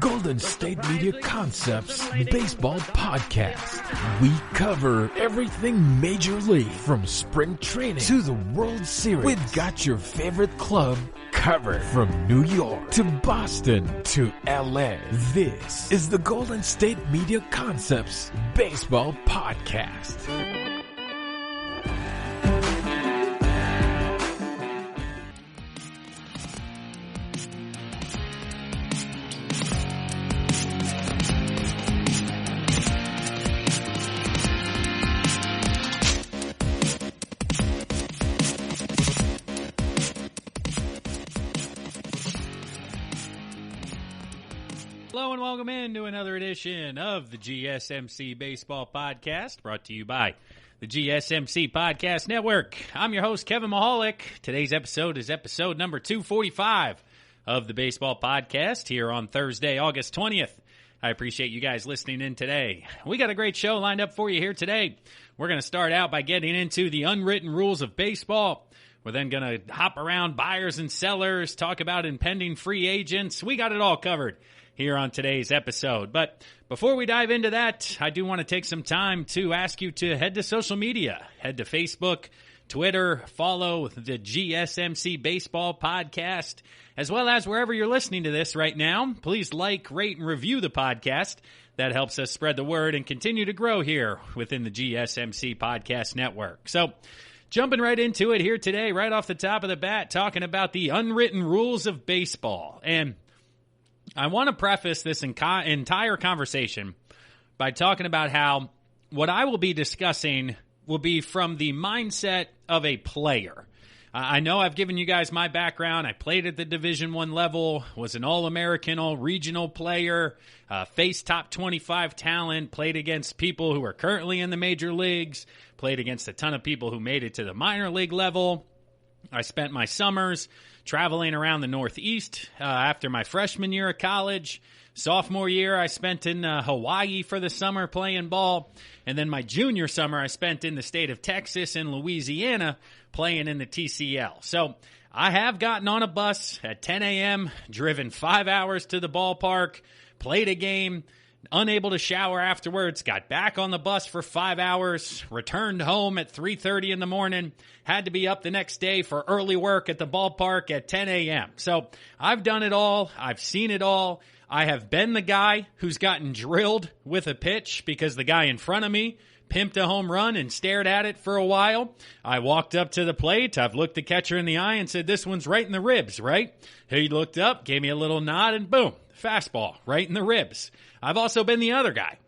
Golden State Media Concepts Baseball Podcast. We cover everything Major League, from spring training to the World Series. We've got your favorite club covered, from New York to Boston to LA. This is the Golden State Media Concepts Baseball Podcast. Hello and welcome into another edition of the GSMC Baseball Podcast, brought to you by the GSMC Podcast Network. I'm your host, Kevin Mahalik. Today's episode is episode number 245 of the Baseball Podcast here on Thursday, August 20th. I appreciate you guys listening in today. We got a great show lined up for you here today. We're going to start out by getting into the unwritten rules of baseball. We're then going to hop around buyers and sellers, talk about impending free agents. We got it all covered here on today's episode. But before we dive into that, I do want to take some time to ask you to head to social media. Head to Facebook, Twitter, follow the GSMC Baseball Podcast, as well as wherever you're listening to this right now. Please like, rate, and review the podcast. That helps us spread the word and continue to grow here within the GSMC Podcast Network. So, jumping right into it here today, right off the top of the bat, talking about the unwritten rules of baseball. And I want to preface this entire conversation by talking about how what I will be discussing will be from the mindset of a player. I know I've given you guys my background. I played at the Division I level, was an All-American, All-Regional player, faced top 25 talent, played against people who are currently in the major leagues, played against a ton of people who made it to the minor league level. I spent my summers traveling around the Northeast after my freshman year of college. Sophomore year, I spent in Hawaii for the summer playing ball. And then my junior summer, I spent in the state of Texas and Louisiana playing in the TCL. So I have gotten on a bus at 10 a.m., driven 5 hours to the ballpark, played a game, unable to shower afterwards, got back on the bus for 5 hours, returned home at 3:30 in the morning, had to be up the next day for early work at the ballpark at 10 a.m. So I've done it all. I've seen it all. I have been the guy who's gotten drilled with a pitch because the guy in front of me pimped a home run and stared at it for a while. I walked up to the plate. I've looked the catcher in the eye and said, "This one's right in the ribs, right?" He looked up, gave me a little nod, and boom, fastball right in the ribs. I've also been the other guy.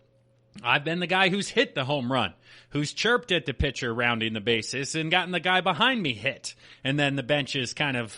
I've been the guy who's hit the home run, who's chirped at the pitcher rounding the bases and gotten the guy behind me hit. And then the benches kind of,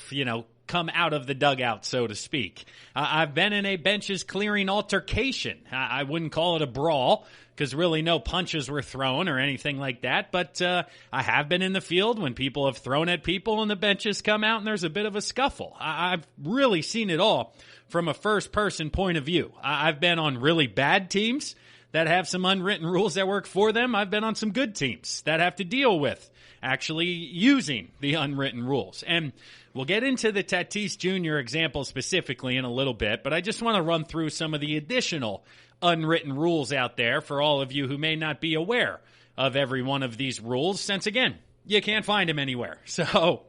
come out of the dugout, so to speak. I've been in a benches clearing altercation. I wouldn't call it a brawl because really no punches were thrown or anything like that. But I have been in the field when people have thrown at people and the benches come out and there's a bit of a scuffle. I've really seen it all from a first-person point of view. I've been on really bad teams that have some unwritten rules that work for them. I've been on some good teams that have to deal with actually using the unwritten rules. And we'll get into the Tatis Jr. example specifically in a little bit, but I just want to run through some of the additional unwritten rules out there for all of you who may not be aware of every one of these rules, since, again, you can't find them anywhere. So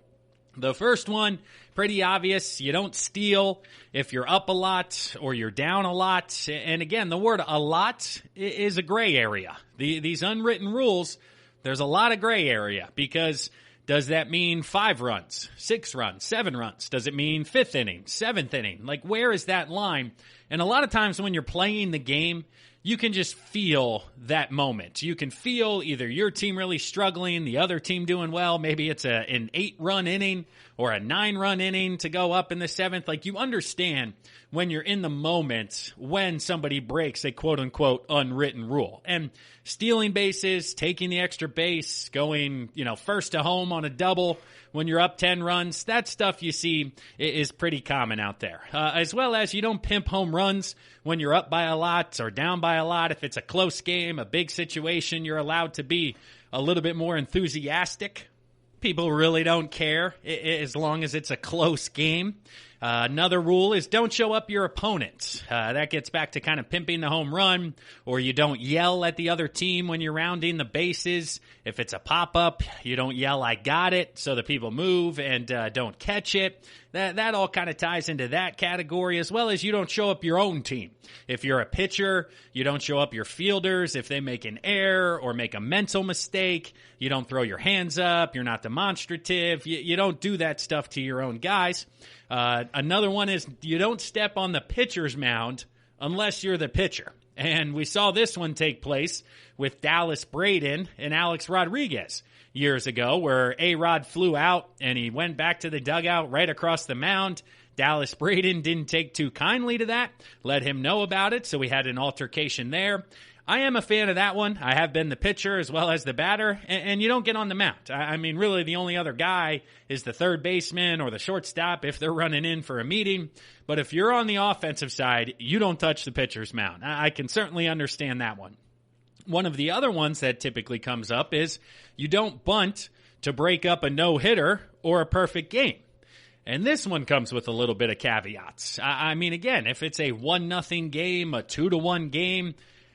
the first one, pretty obvious. You don't steal if you're up a lot or you're down a lot. And again, the word "a lot" is a gray area. These unwritten rules, there's a lot of gray area because does that mean 5 runs, 6 runs, 7 runs? Does it mean 5th inning, 7th inning? Like, where is that line? And a lot of times when you're playing the game, you can just feel that moment. You can feel either your team really struggling, the other team doing well. Maybe it's an 8-run inning or a 9-run inning to go up in the 7th. Like, you understand when you're in the moment when somebody breaks a quote-unquote unwritten rule. And stealing bases, taking the extra base, going, first to home on a double when you're up 10 runs, that stuff you see is pretty common out there. As well as you don't pimp home runs when you're up by a lot or down by a lot. If it's a close game, a big situation, you're allowed to be a little bit more enthusiastic. People really don't care as long as it's a close game. Another rule is don't show up your opponent. That gets back to kind of pimping the home run, or you don't yell at the other team when you're rounding the bases. If it's a pop-up, you don't yell, "I got it," so the people move and don't catch it. That all kind of ties into that category, as well as you don't show up your own team. If you're a pitcher, you don't show up your fielders. If they make an error or make a mental mistake, you don't throw your hands up. You're not demonstrative. You don't do that stuff to your own guys. Another one is you don't step on the pitcher's mound unless you're the pitcher. And we saw this one take place with Dallas Braden and Alex Rodriguez years ago, where A-Rod flew out and he went back to the dugout right across the mound. Dallas Braden didn't take too kindly to that, let him know about it, so we had an altercation there. I am a fan of that one. I have been the pitcher as well as the batter, and you don't get on the mound. I mean, really, the only other guy is the third baseman or the shortstop if they're running in for a meeting. But if you're on the offensive side, you don't touch the pitcher's mound. I can certainly understand that one. One of the other ones that typically comes up is you don't bunt to break up a no-hitter or a perfect game. And this one comes with a little bit of caveats. I mean, again, if it's a 1-0 game, a 2-1 game,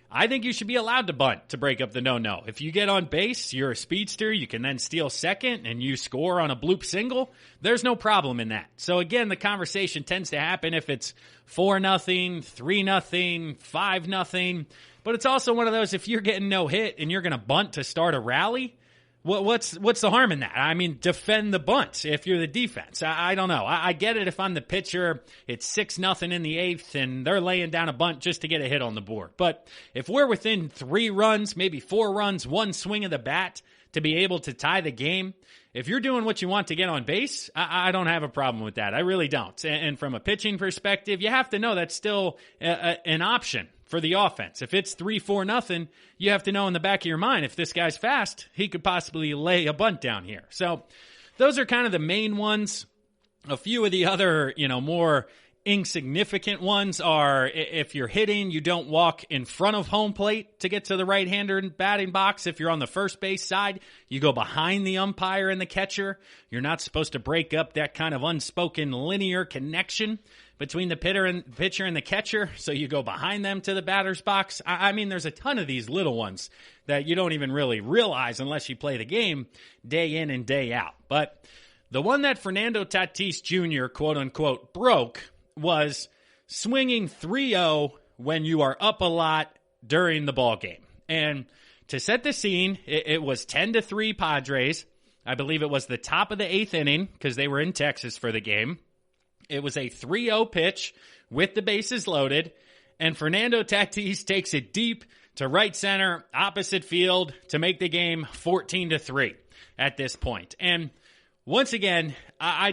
I think you should be allowed to bunt to break up the no-no. If you get on base, you're a speedster, you can then steal second, and you score on a bloop single, there's no problem in that. So again, the conversation tends to happen if it's 4-0, 3-0, 5-0. But it's also one of those, if you're getting no hit and you're going to bunt to start a rally, what's the harm in that? I mean, defend the bunt if you're the defense. I don't know. I get it if I'm the pitcher, it's 6-0 in the 8th, and they're laying down a bunt just to get a hit on the board. But if we're within 3 runs, maybe 4 runs, 1 swing of the bat to be able to tie the game, if you're doing what you want to get on base, I don't have a problem with that. I really don't. And from a pitching perspective, you have to know that's still an option for the offense. If it's 3-4-0, you have to know in the back of your mind, if this guy's fast, he could possibly lay a bunt down here. So those are kind of the main ones. A few of the other, more insignificant ones are if you're hitting, you don't walk in front of home plate to get to the right-hander batting box. If you're on the first base side, you go behind the umpire and the catcher. You're not supposed to break up that kind of unspoken linear connection between the pitcher and the catcher, so you go behind them to the batter's box. I mean, there's a ton of these little ones that you don't even really realize unless you play the game day in and day out. But the one that Fernando Tatis Jr., quote-unquote, broke was swinging 3-0 when you are up a lot during the ball game. And to set the scene, it was 10-3 Padres. I believe it was the top of the 8th inning because they were in Texas for the game. It was a 3-0 pitch with the bases loaded, and Fernando Tatis takes it deep to right center, opposite field, to make the game 14-3 at this point. And once again, I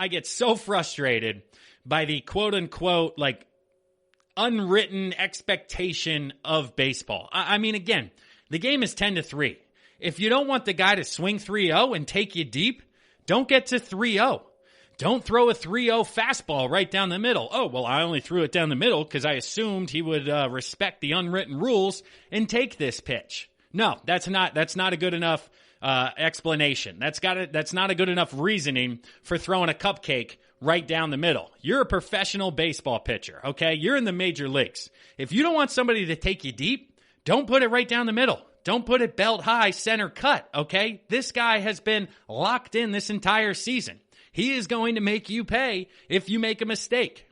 get so frustrated by the quote-unquote, unwritten expectation of baseball. I mean, again, the game is 10-3. If you don't want the guy to swing 3-0 and take you deep, don't get to 3-0. Don't throw a 3-0 fastball right down the middle. Oh, well, I only threw it down the middle because I assumed he would respect the unwritten rules and take this pitch. No, that's not a good enough explanation. That's not a good enough reasoning for throwing a cupcake right down the middle. You're a professional baseball pitcher, okay? You're in the major leagues. If you don't want somebody to take you deep, don't put it right down the middle. Don't put it belt high, center cut, okay? This guy has been locked in this entire season. He is going to make you pay if you make a mistake.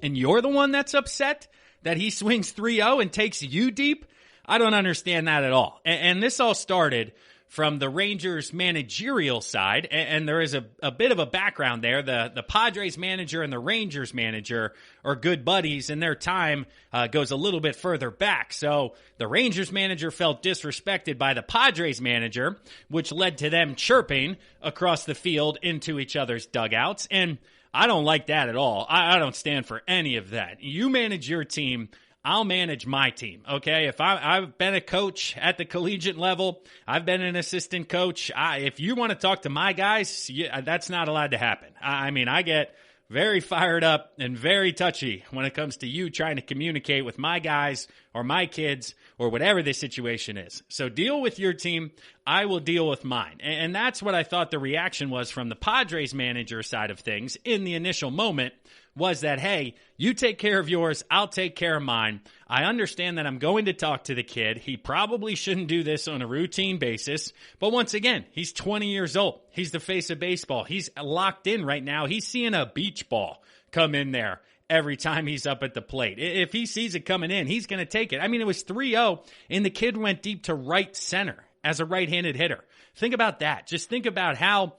And you're the one that's upset that he swings 3-0 and takes you deep? I don't understand that at all. And this all started from the Rangers managerial side, and there is a bit of a background there. The Padres manager and the Rangers manager are good buddies, and their time goes a little bit further back. So the Rangers manager felt disrespected by the Padres manager, which led to them chirping across the field into each other's dugouts. And I don't like that at all. I don't stand for any of that. You manage your team, I'll manage my team, okay? If I've been a coach at the collegiate level, I've been an assistant coach. If you want to talk to my guys, that's not allowed to happen. I mean, I get very fired up and very touchy when it comes to you trying to communicate with my guys or my kids or whatever the situation is. So deal with your team. I will deal with mine. And that's what I thought the reaction was from the Padres manager side of things in the initial moment, was that, hey, you take care of yours, I'll take care of mine. I understand that I'm going to talk to the kid. He probably shouldn't do this on a routine basis. But once again, he's 20 years old. He's the face of baseball. He's locked in right now. He's seeing a beach ball come in there every time he's up at the plate. If he sees it coming in, he's going to take it. I mean, it was 3-0, and the kid went deep to right center as a right-handed hitter. Think about that. Just think about how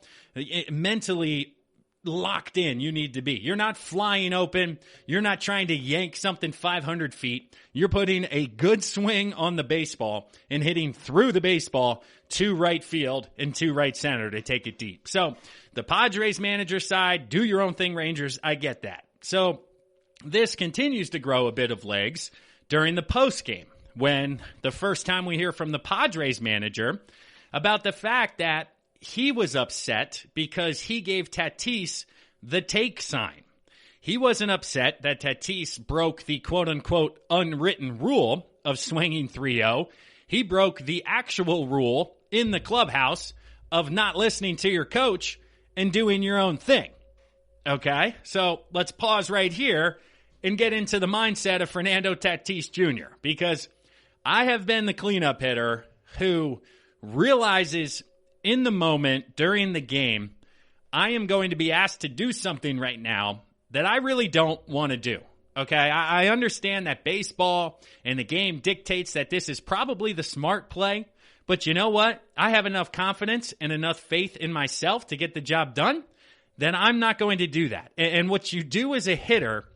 mentally locked in you need to be. You're not flying open. You're not trying to yank something 500 feet. You're putting a good swing on the baseball and hitting through the baseball to right field and to right center to take it deep. So the Padres manager side, do your own thing, Rangers. I get that. So this continues to grow a bit of legs during the post game, when the first time we hear from the Padres manager about the fact that he was upset because he gave Tatis the take sign. He wasn't upset that Tatis broke the quote-unquote unwritten rule of swinging 3-0. He broke the actual rule in the clubhouse of not listening to your coach and doing your own thing. Okay? So let's pause right here and get into the mindset of Fernando Tatis Jr., because I have been the cleanup hitter who realizes in the moment during the game, I am going to be asked to do something right now that I really don't want to do. Okay, I understand that baseball and the game dictates that this is probably the smart play, but you know what? I have enough confidence and enough faith in myself to get the job done, then I'm not going to do that. And what you do as a hitter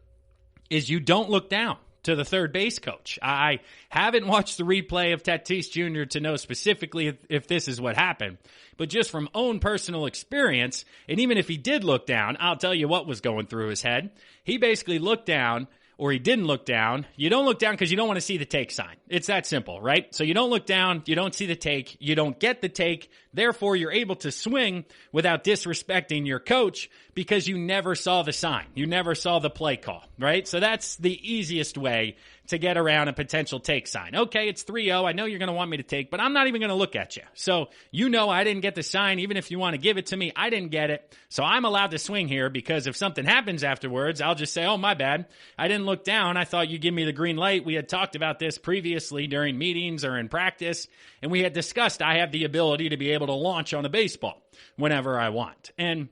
is you don't look down to the third base coach. I haven't watched the replay of Tatis Jr. to know specifically if this is what happened, but just from own personal experience, and even if he did look down, I'll tell you what was going through his head. He basically looked down, or he didn't look down. You don't look down because you don't want to see the take sign. It's that simple, right? So you don't look down, you don't see the take, you don't get the take, therefore you're able to swing without disrespecting your coach because you never saw the sign. You never saw the play call, right? So that's the easiest way to get around a potential take sign. Okay, it's 3-0. I know you're going to want me to take, but I'm not even going to look at you. So you know I didn't get the sign. Even if you want to give it to me, I didn't get it. So I'm allowed to swing here because if something happens afterwards, I'll just say, oh, my bad. I didn't look down. I thought you'd give me the green light. We had talked about this previously during meetings or in practice, and we had discussed I have the ability to be able to launch on a baseball whenever I want. And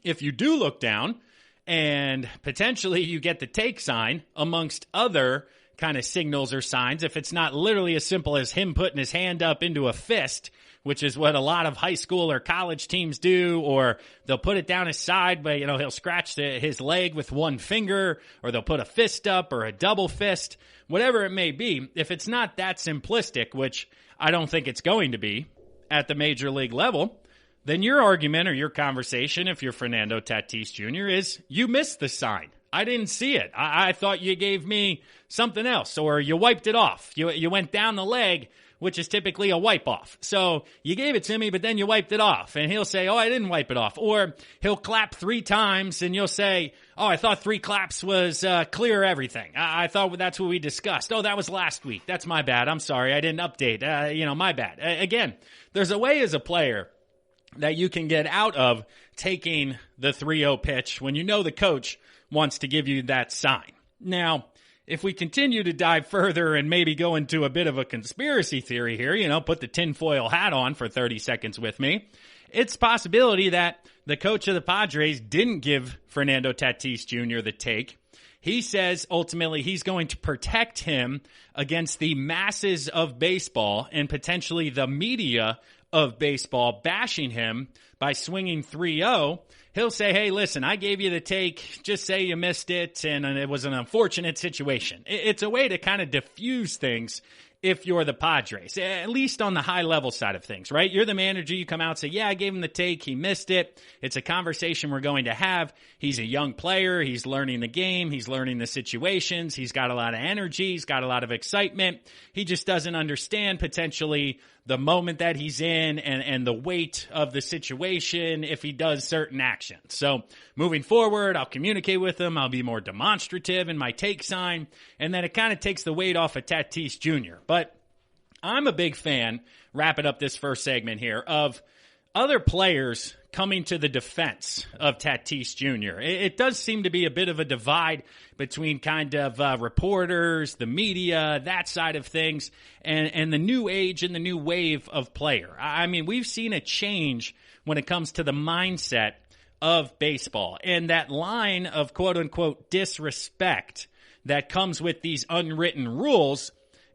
if you do look down and potentially you get the take sign amongst other kind of signals or signs, if it's not literally as simple as him putting his hand up into a fist, which is what a lot of high school or college teams do, or they'll put it down his side, but he'll scratch his leg with one finger, or they'll put a fist up or a double fist, whatever it may be. If it's not that simplistic, which I don't think it's going to be at the major league level, then your argument or your conversation, if you're Fernando Tatis Jr., is you missed the sign. I didn't see it. I thought you gave me something else, or you wiped it off. You went down the leg, which is typically a wipe off. So you gave it to me, but then you wiped it off. And he'll say, oh, I didn't wipe it off. Or he'll clap 3 times, and you'll say, oh, I thought 3 claps was clear everything. I thought that's what we discussed. Oh, that was last week. That's my bad. I'm sorry. I didn't update. My bad. Again, there's a way as a player that you can get out of taking the 3-0 pitch when you know the coach wants to give you that sign. Now, if we continue to dive further and maybe go into a bit of a conspiracy theory here, put the tinfoil hat on for 30 seconds with me, it's a possibility that the coach of the Padres didn't give Fernando Tatis Jr. the take. He says ultimately he's going to protect him against the masses of baseball and potentially the media of baseball bashing him by swinging 3-0. He'll say, hey, listen, I gave you the take. Just say you missed it, and it was an unfortunate situation. It's a way to kind of diffuse things if you're the Padres, at least on the high-level side of things, right? You're the manager. You come out and say, yeah, I gave him the take. He missed it. It's a conversation we're going to have. He's a young player. He's learning the game. He's learning the situations. He's got a lot of energy. He's got a lot of excitement. He just doesn't understand potentially the moment that he's in and the weight of the situation if he does certain actions. So moving forward, I'll communicate with him. I'll be more demonstrative in my take sign, and then it kind of takes the weight off of Tatis Jr. But I'm a big fan, wrapping up this first segment here, of other players coming to the defense of Tatis Jr. It does seem to be a bit of a divide between kind of reporters, the media, that side of things, and the new age and the new wave of player. I mean, we've seen a change when it comes to the mindset of baseball, and that line of quote-unquote disrespect that comes with these unwritten rules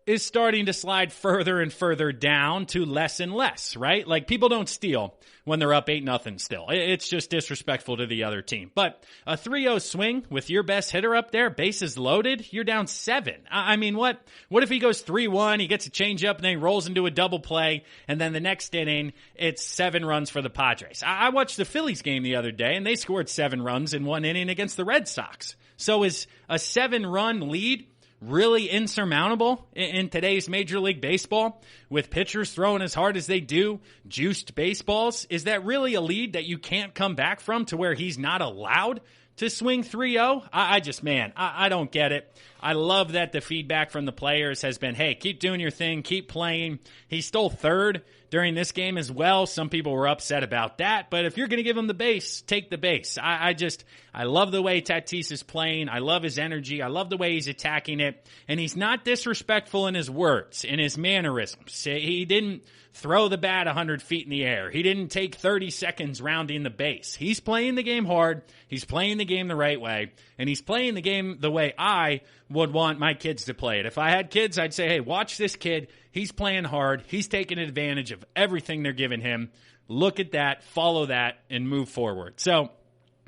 is starting to slide further and further down to less and less, right? Like, people don't steal when they're up 8-0 still. It's just disrespectful to the other team. But a 3-0 swing with your best hitter up there, bases loaded, you're down 7. I mean, what if he goes 3-1, he gets a changeup, and then he rolls into a double play, and then the next inning, it's 7 runs for the Padres? I watched the Phillies game the other day, and they scored 7 runs in one inning against the Red Sox. So is a 7-run lead really insurmountable in today's Major League Baseball, with pitchers throwing as hard as they do, juiced baseballs? Is that really a lead that you can't come back from, to where he's not allowed to swing 3-0? I don't get it. I love that the feedback from the players has been, hey, keep doing your thing, keep playing. He stole third during this game as well. Some people were upset about that, but if you're going to give him the base, take the base. I love the way Tatis is playing. I love his energy. I love the way he's attacking it, and he's not disrespectful in his words, in his mannerisms. He didn't throw the bat 100 feet in the air. He didn't take 30 seconds rounding the base. He's playing the game hard. He's playing the game the right way, and he's playing the game the way I would want my kids to play it. If I had kids, I'd say, hey, watch this kid. He's playing hard. He's taking advantage of everything they're giving him. Look at that, follow that, and move forward. So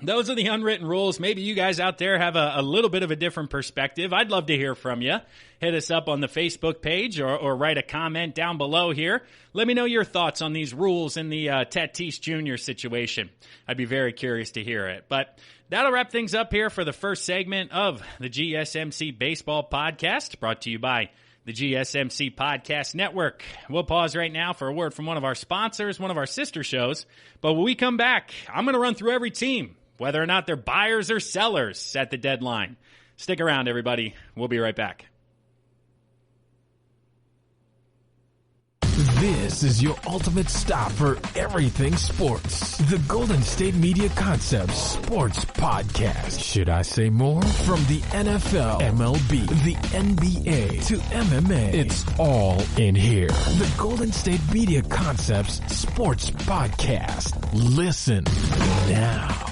those are the unwritten rules. Maybe you guys out there have a little bit of a different perspective. I'd love to hear from you. Hit us up on the Facebook page or write a comment down below here. Let me know your thoughts on these rules in the Tatis Jr. situation. I'd be very curious to hear it. But that'll wrap things up here for the first segment of the GSMC Baseball Podcast, brought to you by the GSMC Podcast Network. We'll pause right now for a word from one of our sponsors, one of our sister shows. But when we come back, I'm going to run through every team, whether or not they're buyers or sellers at the deadline. Stick around, everybody. We'll be right back. This is your ultimate stop for everything sports. The Golden State Media Concepts Sports Podcast. Should I say more? From the NFL, MLB, the NBA to MMA, it's all in here. The Golden State Media Concepts Sports Podcast. Listen now.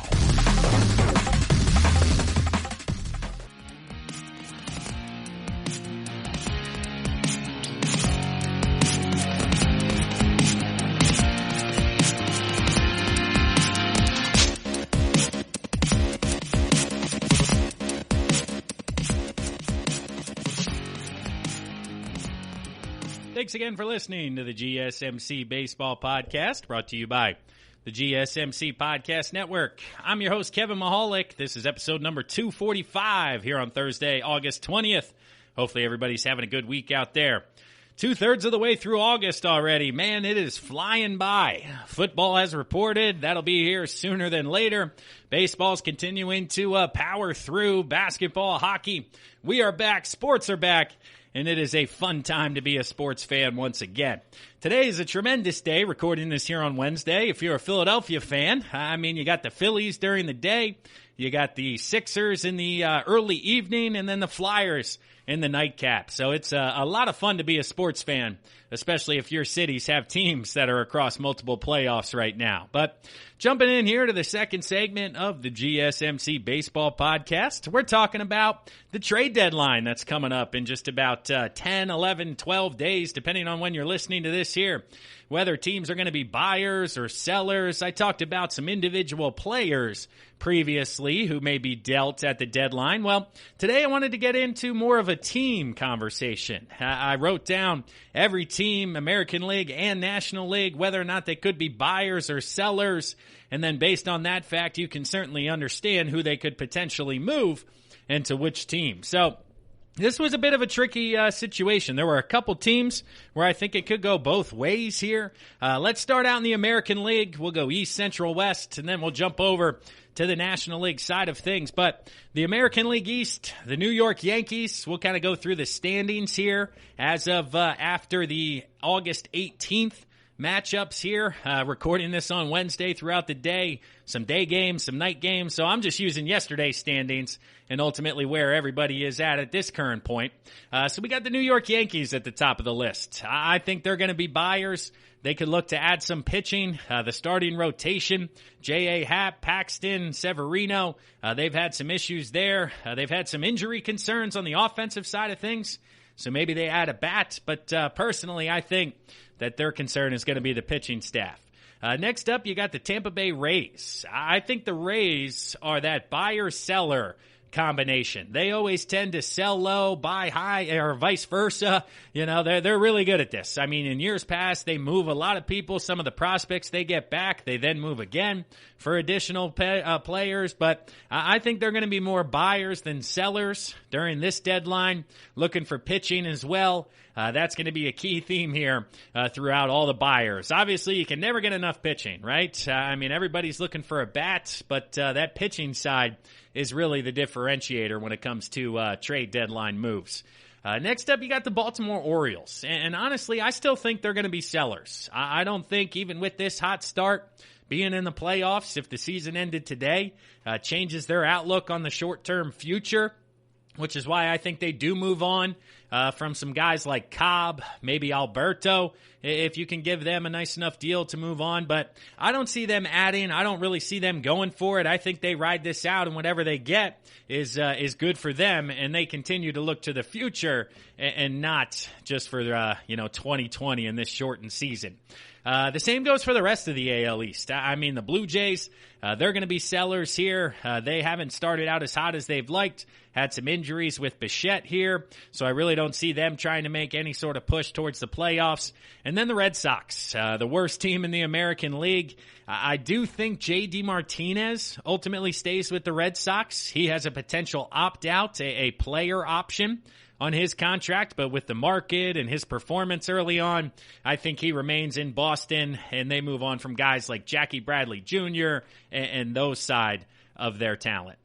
Thanks again for listening to the GSMC Baseball Podcast, brought to you by the GSMC Podcast Network. I'm your host, Kevin Mahalik. This is episode number 245 here on Thursday, August 20th. Hopefully everybody's having a good week out there. 2/3 of the way through August already. Man, it is flying by. Football has reported. That'll be here sooner than later. Baseball's continuing to power through. Basketball, hockey. We are back. Sports are back. And it is a fun time to be a sports fan once again. Today is a tremendous day, recording this here on Wednesday. If you're a Philadelphia fan, I mean, you got the Phillies during the day, you got the Sixers in the early evening, and then the Flyers in the nightcap. So it's a lot of fun to be a sports fan, especially if your cities have teams that are across multiple playoffs right now. But jumping in here to the second segment of the GSMC Baseball Podcast, we're talking about the trade deadline that's coming up in just about 10, 11, 12 days, depending on when you're listening to this here. Whether teams are going to be buyers or sellers. I talked about some individual players previously who may be dealt at the deadline. Well, today I wanted to get into more of a team conversation. I wrote down every team, American League and National League, whether or not they could be buyers or sellers. And then based on that fact, you can certainly understand who they could potentially move and to which team. So This was a bit of a tricky situation. There were a couple teams where I think it could go both ways here. Let's start out in the American League. We'll go East, Central, West, and then we'll jump over to the National League side of things. But the American League East, the New York Yankees, we'll kind of go through the standings here as of after the August 18th matchups here, recording this on Wednesday throughout the day, some day games, some night games. So I'm just using yesterday's standings and ultimately where everybody is at this current point. So we got the New York Yankees at the top of the list. I think they're going to be buyers. They could look to add some pitching. The starting rotation, J.A. Happ, Paxton, Severino, they've had some issues there. They've had some injury concerns on the offensive side of things. So maybe they add a bat. But personally, I think that their concern is going to be the pitching staff. Next up, you got the Tampa Bay Rays. I think the Rays are that buyer-seller combination. They always tend to sell low, buy high, or vice versa. You know, they're really good at this. I mean, in years past, they move a lot of people. Some of the prospects they get back, they then move again for additional players. But I think they're going to be more buyers than sellers during this deadline, looking for pitching as well. That's going to be a key theme here throughout all the buyers. Obviously, you can never get enough pitching, right? I mean, everybody's looking for a bat, but that pitching side is really the differentiator when it comes to trade deadline moves. Next up, you got the Baltimore Orioles. And honestly, I still think they're going to be sellers. I don't think even with this hot start, being in the playoffs, if the season ended today, changes their outlook on the short-term future, which is why I think they do move on from some guys like Cobb, maybe Alberto, if you can give them a nice enough deal to move on. But I don't see them adding. I don't really see them going for it. I think they ride this out, and whatever they get is good for them, and they continue to look to the future and not just for 2020 in this shortened season. The same goes for the rest of the AL East. I mean, the Blue Jays, they're going to be sellers here. They haven't started out as hot as they've liked. Had some injuries with Bichette here, so I really don't see them trying to make any sort of push towards the playoffs. And then the Red Sox, the worst team in the American League. I do think J.D. Martinez ultimately stays with the Red Sox. He has a potential opt-out, a player option on his contract, but with the market and his performance early on, I think he remains in Boston, and they move on from guys like Jackie Bradley Jr. and those side of their talent.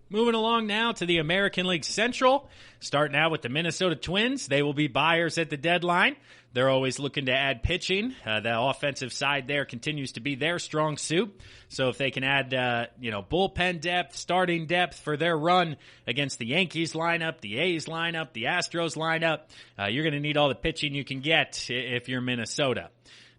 Moving along now to the American League Central, starting out with the Minnesota Twins. They will be buyers at the deadline. They're always looking to add pitching. The offensive side there continues to be their strong suit. So if they can add, bullpen depth, starting depth for their run against the Yankees lineup, the A's lineup, the Astros lineup, you're going to need all the pitching you can get if you're Minnesota.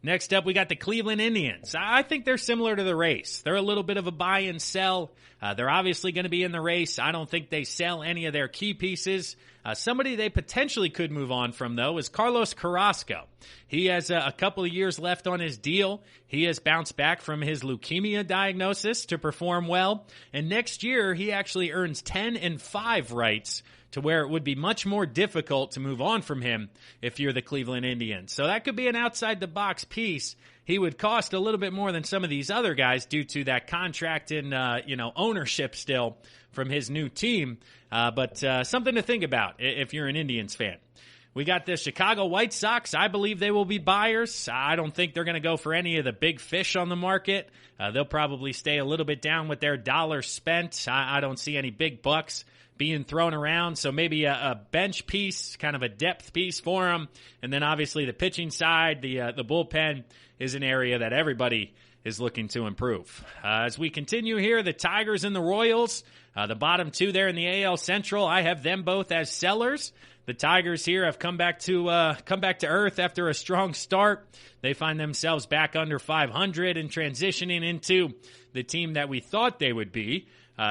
Next up, we got the Cleveland Indians. I think they're similar to the Rays. They're a little bit of a buy and sell. They're obviously going to be in the race. I don't think they sell any of their key pieces. Somebody they potentially could move on from, though, is Carlos Carrasco. He has a couple of years left on his deal. He has bounced back from his leukemia diagnosis to perform well. And next year, he actually earns 10-5 rights to where it would be much more difficult to move on from him if you're the Cleveland Indians. So that could be an outside-the-box piece. He would cost a little bit more than some of these other guys due to that contract and, ownership still from his new team. But something to think about if you're an Indians fan. We got the Chicago White Sox. I believe they will be buyers. I don't think they're going to go for any of the big fish on the market. They'll probably stay a little bit down with their dollars spent. I don't see any big bucks being thrown around, so maybe a bench piece, kind of a depth piece for them. And then obviously the pitching side, the bullpen is an area that everybody is looking to improve. As we continue here, the Tigers and the Royals, the bottom two there in the AL Central, I have them both as sellers. The Tigers here have come back to earth after a strong start. They find themselves back under 500 and transitioning into the team that we thought they would be.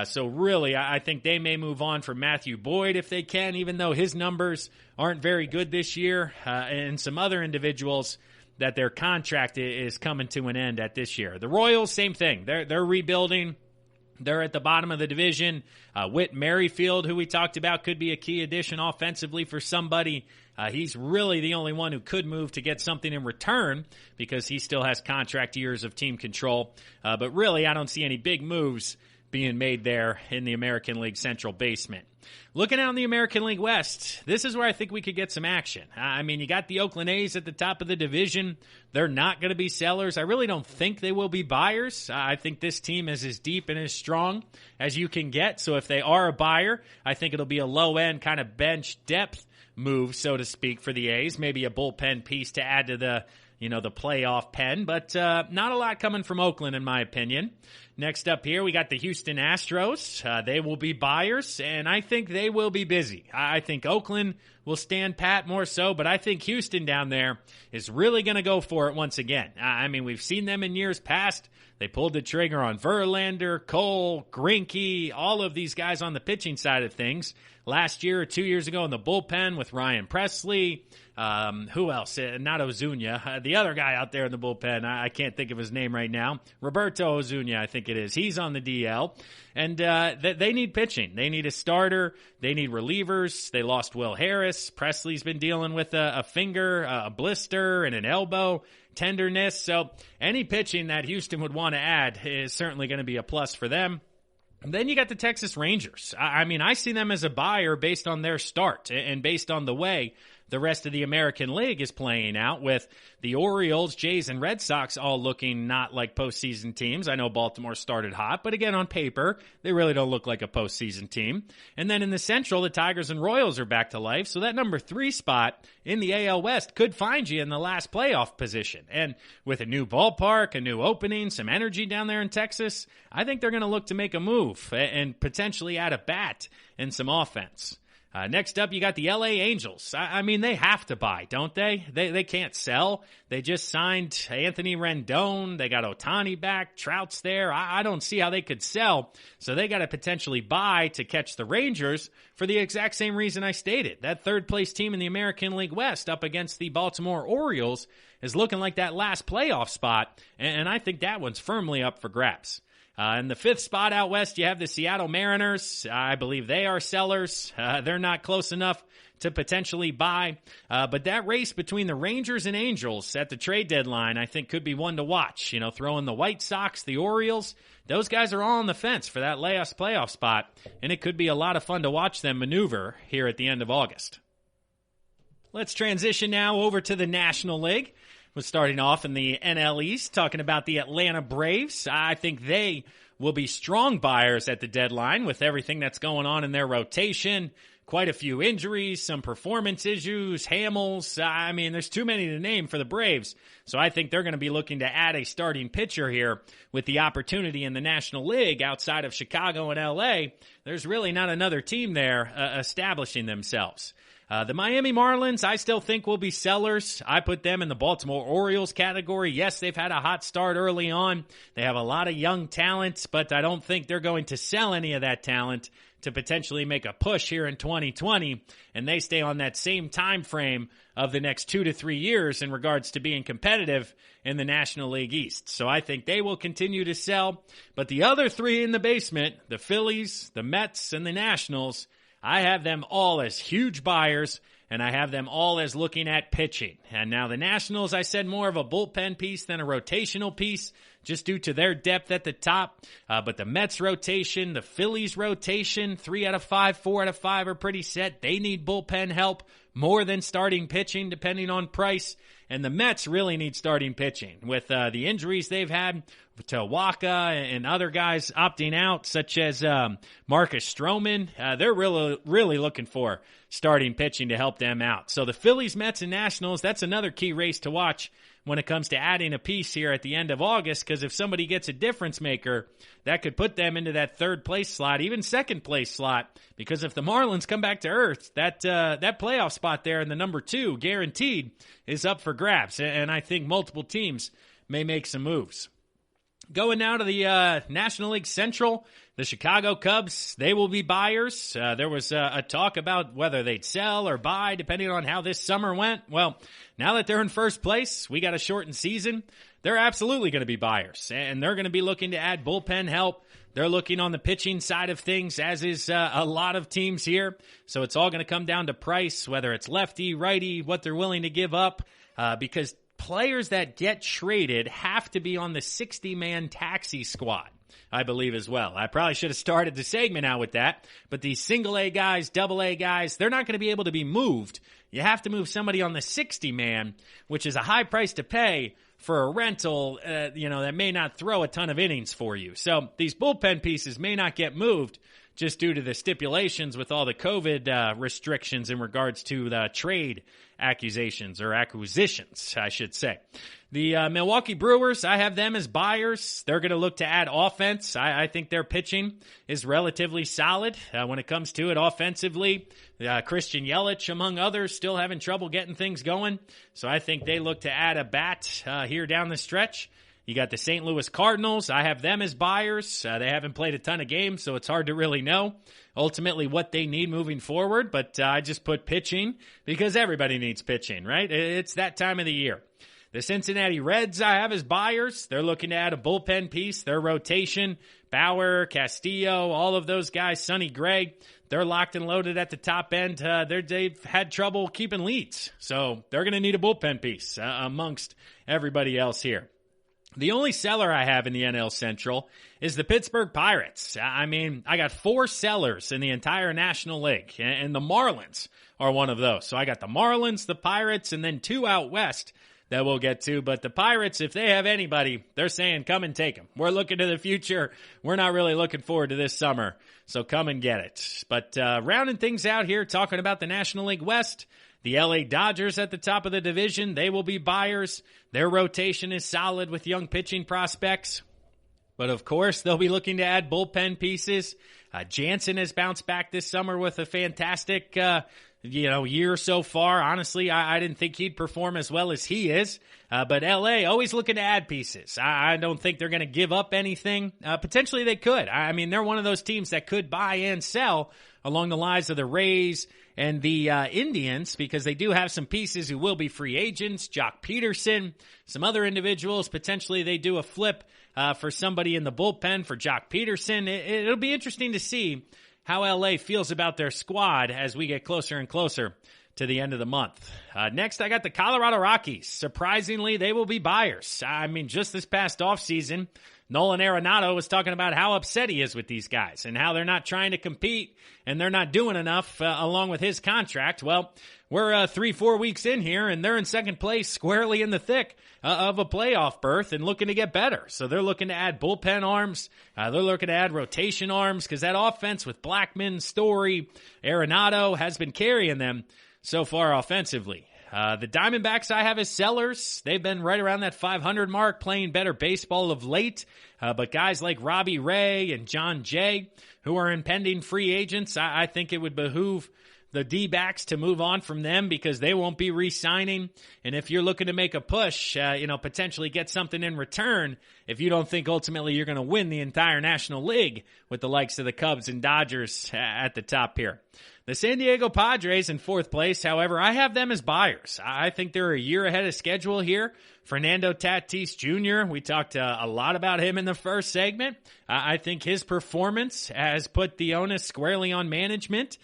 So really, I think they may move on from Matthew Boyd if they can, even though his numbers aren't very good this year, and some other individuals that their contract is coming to an end at this year. The Royals, same thing. They're rebuilding. They're at the bottom of the division. Whit Merrifield, who we talked about, could be a key addition offensively for somebody. He's really the only one who could move to get something in return because he still has contract years of team control. But really, I don't see any big moves being made there in the American League Central basement. Looking out in the American League West, this is where I think we could get some action. I mean, you got the Oakland A's at the top of the division. They're not going to be sellers. I really don't think they will be buyers. I think this team is as deep and as strong as you can get. So if they are a buyer, I think it'll be a low-end kind of bench depth move, so to speak, for the A's. Maybe a bullpen piece to add to the playoff pen, but not a lot coming from Oakland, in my opinion. Next up here, we got the Houston Astros. They will be buyers, and I think they will be busy. I think Oakland will stand pat more so, but I think Houston down there is really going to go for it once again. I mean, we've seen them in years past. They pulled the trigger on Verlander, Cole, Greinke, all of these guys on the pitching side of things. Last year or 2 years ago in the bullpen with Ryan Presley. Who else? Not Ozuna. The other guy out there in the bullpen, I can't think of his name right now. Roberto Ozuna, I think it is. He's on the DL. And they need pitching. They need a starter. They need relievers. They lost Will Harris. Presley's been dealing with a finger, a blister, and an elbow tenderness. So any pitching that Houston would want to add is certainly going to be a plus for them. And then you got the Texas Rangers. I mean, I see them as a buyer based on their start and based on the way the rest of the American League is playing out, with the Orioles, Jays, and Red Sox all looking not like postseason teams. I know Baltimore started hot, but again, on paper, they really don't look like a postseason team. And then in the Central, the Tigers and Royals are back to life, so that number 3 spot in the AL West could find you in the last playoff position. And with a new ballpark, a new opening, some energy down there in Texas, I think they're going to look to make a move and potentially add a bat and some offense. Next up, you got the LA Angels. I mean, they have to buy, don't they? They can't sell. They just signed Anthony Rendon. They got Ohtani back. Trout's there. I don't see how they could sell. So they got to potentially buy to catch the Rangers for the exact same reason I stated. That third place team in the American League West up against the Baltimore Orioles is looking like that last playoff spot. And I think that one's firmly up for grabs. In the 5th spot out west, you have the Seattle Mariners. I believe they are sellers. They're not close enough to potentially buy. But that race between the Rangers and Angels at the trade deadline, I think, could be one to watch. You know, throw in the White Sox, the Orioles. Those guys are all on the fence for that last playoff spot, and it could be a lot of fun to watch them maneuver here at the end of August. Let's transition now over to the National League. We're starting off in the NL East, talking about the Atlanta Braves. I think they will be strong buyers at the deadline with everything that's going on in their rotation. Quite a few injuries, some performance issues, Hamels. I mean, there's too many to name for the Braves. So I think they're going to be looking to add a starting pitcher here with the opportunity in the National League outside of Chicago and LA. There's really not another team there establishing themselves. The Miami Marlins, I still think will be sellers. I put them in the Baltimore Orioles category. Yes, they've had a hot start early on. They have a lot of young talent, but I don't think they're going to sell any of that talent to potentially make a push here in 2020, and they stay on that same time frame of the next 2 to 3 years in regards to being competitive in the National League East. So I think they will continue to sell. But the other 3 in the basement, the Phillies, the Mets, and the Nationals, I have them all as huge buyers, and I have them all as looking at pitching. And now the Nationals, I said more of a bullpen piece than a rotational piece, just due to their depth at the top. But the Mets rotation, the Phillies rotation, 3 out of 5, 4 out of 5 are pretty set. They need bullpen help more than starting pitching, depending on price. And the Mets really need starting pitching. With the injuries they've had to Waka and other guys opting out, such as Marcus Stroman, they're really looking for starting pitching to help them out. So the Phillies, Mets, and Nationals, that's another key race to watch when it comes to adding a piece here at the end of August, because if somebody gets a difference maker, that could put them into that 3rd place slot, even 2nd place slot, because if the Marlins come back to earth, that playoff spot there in the number 2, guaranteed, is up for grabs, and I think multiple teams may make some moves. Going now to the National League Central, the Chicago Cubs, they will be buyers. There was a talk about whether they'd sell or buy, depending on how this summer went. Well, now that they're in 1st place, we got a shortened season, they're absolutely going to be buyers, and they're going to be looking to add bullpen help. They're looking on the pitching side of things, as is a lot of teams here. So it's all going to come down to price, whether it's lefty, righty, what they're willing to give up, because players that get traded have to be on the 60-man taxi squad, I believe, as well. I probably should have started the segment out with that, but these single-A guys, double-A guys, they're not going to be able to be moved. You have to move somebody on the 60-man, which is a high price to pay for a rental, that may not throw a ton of innings for you. So these bullpen pieces may not get moved just due to the stipulations with all the COVID restrictions in regards to the trade accusations, or acquisitions, I should say. The Milwaukee Brewers, I have them as buyers. They're going to look to add offense. I think their pitching is relatively solid when it comes to it offensively. Christian Yelich, among others, still having trouble getting things going. So I think they look to add a bat here down the stretch. You got the St. Louis Cardinals. I have them as buyers. They haven't played a ton of games, so it's hard to really know ultimately what they need moving forward. But I just put pitching because everybody needs pitching, right? It's that time of the year. The Cincinnati Reds I have as buyers. They're looking to add a bullpen piece. Their rotation, Bauer, Castillo, all of those guys, Sonny Gray, they're locked and loaded at the top end. They've had trouble keeping leads, so they're going to need a bullpen piece amongst everybody else here. The only seller I have in the NL Central is the Pittsburgh Pirates. I mean, I got 4 sellers in the entire National League, and the Marlins are one of those. So I got the Marlins, the Pirates, and then 2 out west that we'll get to. But the Pirates, if they have anybody, they're saying come and take them. We're looking to the future. We're not really looking forward to this summer, so come and get it. But rounding things out here, talking about the National League West, the LA Dodgers at the top of the division, they will be buyers. Their rotation is solid with young pitching prospects. But of course, they'll be looking to add bullpen pieces. Jansen has bounced back this summer with a fantastic year so far. Honestly, I didn't think he'd perform as well as he is. But LA always looking to add pieces. I don't think they're going to give up anything. Potentially they could. I mean, they're one of those teams that could buy and sell along the lines of the Rays and the Indians, because they do have some pieces who will be free agents. Jock Peterson, some other individuals. Potentially they do a flip for somebody in the bullpen for Jock Peterson. It'll be interesting to see how LA feels about their squad as we get closer and closer to the end of the month. Next, I got the Colorado Rockies. Surprisingly, they will be buyers. I mean, just this past offseason, Nolan Arenado was talking about how upset he is with these guys and how they're not trying to compete and they're not doing enough along with his contract. Well, we're 3-4 weeks in here and they're in second place, squarely in the thick of a playoff berth and looking to get better. So they're looking to add bullpen arms. They're looking to add rotation arms because that offense with Blackmon, Story, Arenado has been carrying them so far offensively. The Diamondbacks I have as sellers. They've been right around that 500 mark, playing better baseball of late. But guys like Robbie Ray and John Jay, who are impending free agents, I think it would behoove the D-backs to move on from them because they won't be re-signing. And if you're looking to make a push, potentially get something in return, if you don't think ultimately you're going to win the entire National League with the likes of the Cubs and Dodgers at the top here. The San Diego Padres in fourth place, however, I have them as buyers. I think they're a year ahead of schedule here. Fernando Tatis Jr., we talked a lot about him in the first segment. I think his performance has put the onus squarely on management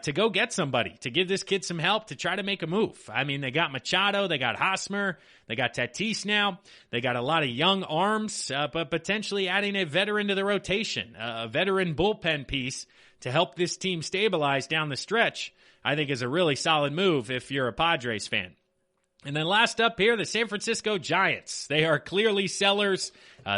to go get somebody, to give this kid some help, to try to make a move. I mean, they got Machado, they got Hosmer, they got Tatis now. They got a lot of young arms, but potentially adding a veteran to the rotation, a veteran bullpen piece to help this team stabilize down the stretch, I think is a really solid move if you're a Padres fan. And then last up here, the San Francisco Giants. They are clearly sellers.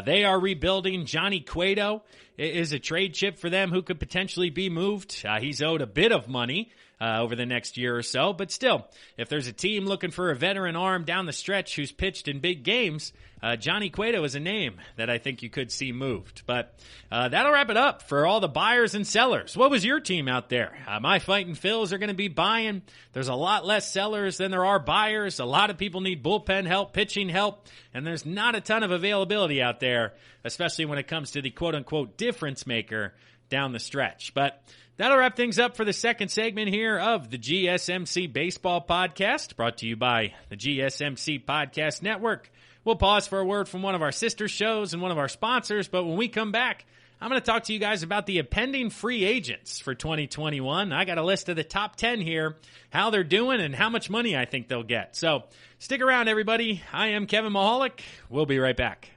They are rebuilding. Johnny Cueto is a trade chip for them who could potentially be moved. He's owed a bit of money over the next year or so. But still, if there's a team looking for a veteran arm down the stretch who's pitched in big games, Johnny Cueto is a name that I think you could see moved. But that'll wrap it up for all the buyers and sellers. What was your team out there? My Fightin' Phils are going to be buying. There's a lot less sellers than there are buyers. A lot of people need bullpen help, pitching help, and there's not a ton of availability out there, especially when it comes to the quote-unquote difference maker down the stretch. But that'll wrap things up for the second segment here of the GSMC Baseball Podcast, brought to you by the GSMC Podcast Network. We'll pause for a word from one of our sister shows and one of our sponsors, but when we come back, I'm going to talk to you guys about the impending free agents for 2021. I got a list of the top 10 here, how they're doing, and how much money I think they'll get. So stick around, everybody. I am Kevin Mahalik. We'll be right back.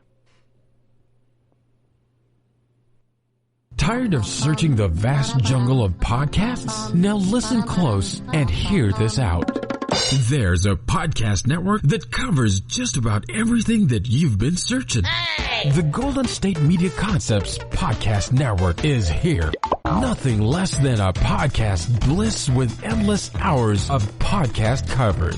Tired of searching the vast jungle of podcasts? Now listen close and hear this out. There's a podcast network that covers just about everything that you've been searching. Hey! The Golden State Media Concepts Podcast Network is here. Nothing less than a podcast bliss with endless hours of podcast coverage.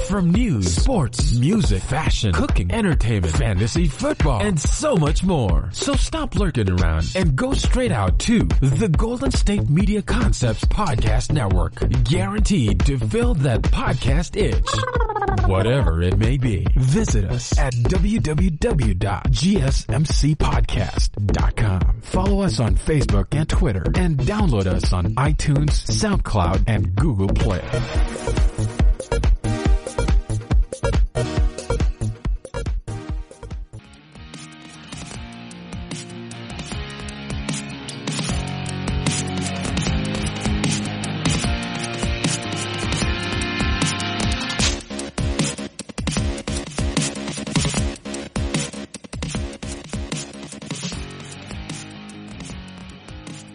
From news, sports, music, fashion, cooking, entertainment, fantasy, football, and so much more. So stop lurking around and go straight out to the Golden State Media Concepts Podcast Network. Guaranteed to fill that podcast itch. Whatever it may be. Visit us at www.gsmcpodcast.com. Follow us on Facebook and Twitter, and download us on iTunes, SoundCloud, and Google Play.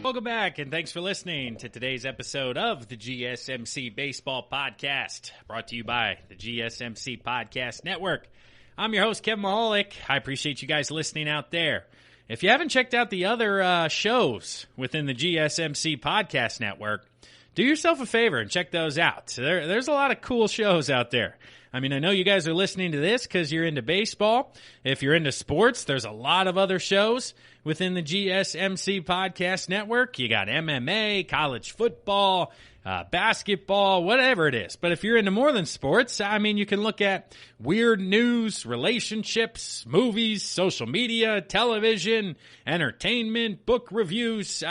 Welcome back, and thanks for listening to today's episode of the GSMC Baseball Podcast, brought to you by the GSMC Podcast Network. I'm your host, Kevin Mahalik. I appreciate you guys listening out there. If you haven't checked out the other shows within the GSMC Podcast Network, do yourself a favor and check those out. There's a lot of cool shows out there. I mean, I know you guys are listening to this because you're into baseball. If you're into sports, there's a lot of other shows within the GSMC Podcast Network. You got MMA, college football, basketball, whatever it is. But if you're into more than sports, I mean, you can look at weird news, relationships, movies, social media, television, entertainment, book reviews,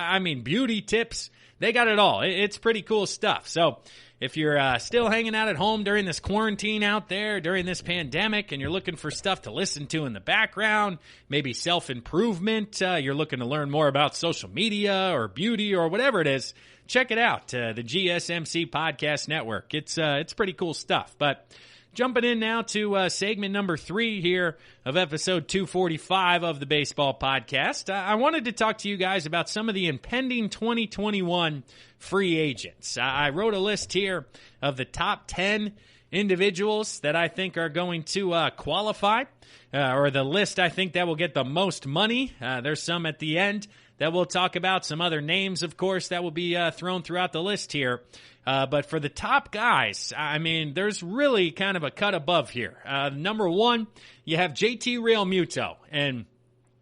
beauty tips. They got it all. It's pretty cool stuff. So if you're still hanging out at home during this quarantine out there, during this pandemic, and you're looking for stuff to listen to in the background, maybe self-improvement, you're looking to learn more about social media or beauty or whatever it is, check it out, the GSMC Podcast Network. It's pretty cool stuff. But jumping in now to segment number 3 here of episode 245 of the Baseball Podcast, I wanted to talk to you guys about some of the impending 2021 free agents. I wrote a list here of the top 10 individuals that I think are going to qualify, or the list I think that will get the most money. There's some at the end that we'll talk about, some other names, of course, that will be thrown throughout the list here. But for the top guys, I mean, there's really kind of a cut above here. Number 1, you have JT Realmuto. And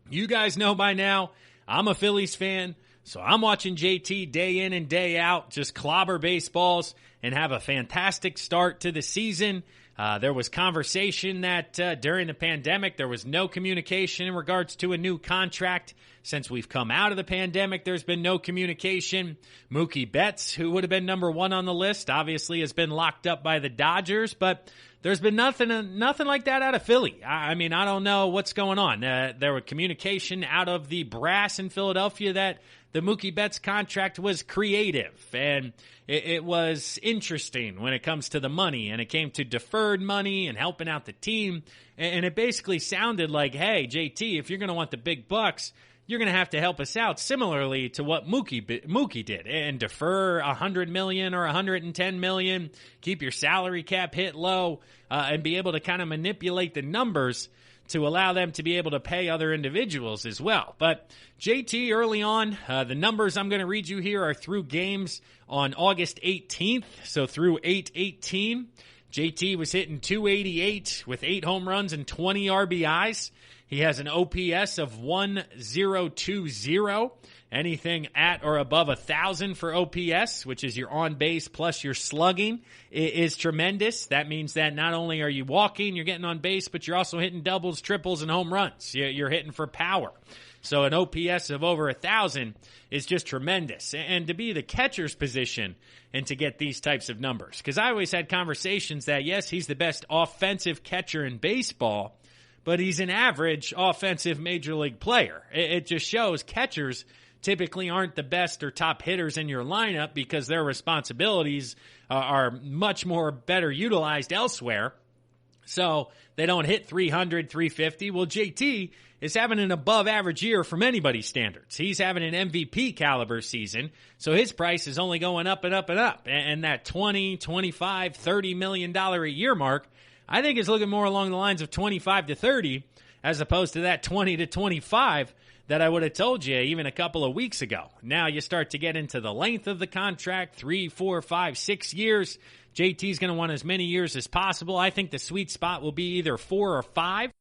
you guys know by now, I'm a Phillies fan, so I'm watching JT day in and day out, just clobber baseballs and have a fantastic start to the season. There was conversation that during the pandemic, there was no communication in regards to a new contract. Since we've come out of the pandemic, there's been no communication. Mookie Betts, who would have been number 1 on the list, obviously has been locked up by the Dodgers, but there's been nothing like that out of Philly. I mean, I don't know what's going on. There was communication out of the brass in Philadelphia that the Mookie Betts contract was creative, and it was interesting when it comes to the money, and it came to deferred money and helping out the team, and it basically sounded like, hey, JT, if you're going to want the big bucks, you're going to have to help us out similarly to what Mookie did and defer $100 million or $110 million, keep your salary cap hit low, and be able to kind of manipulate the numbers to allow them to be able to pay other individuals as well. But JT early on, the numbers I'm going to read you here are through games on August 18th, so through 8/18. JT was hitting .288 with 8 home runs and 20 RBIs. He has an OPS of 1020. Anything at or above 1,000 for OPS, which is your on base plus your slugging, is tremendous. That means that not only are you walking, you're getting on base, but you're also hitting doubles, triples, and home runs. You're hitting for power. So an OPS of over 1,000 is just tremendous. And to be the catcher's position and to get these types of numbers, because I always had conversations that, yes, he's the best offensive catcher in baseball, but he's an average offensive major league player. It just shows catchers typically aren't the best or top hitters in your lineup because their responsibilities are much more better utilized elsewhere. So they don't hit 300, 350. Well, JT is having an above average year from anybody's standards. He's having an MVP caliber season. So his price is only going up and up and up. And that $20, $25, $30 million a year mark, I think is looking more along the lines of 25 to 30 as opposed to that 20 to 25 that I would have told you even a couple of weeks ago. Now you start to get into the length of the contract, 3, 4, 5, 6 years. JT's going to want as many years as possible. I think the sweet spot will be either 4 or 5,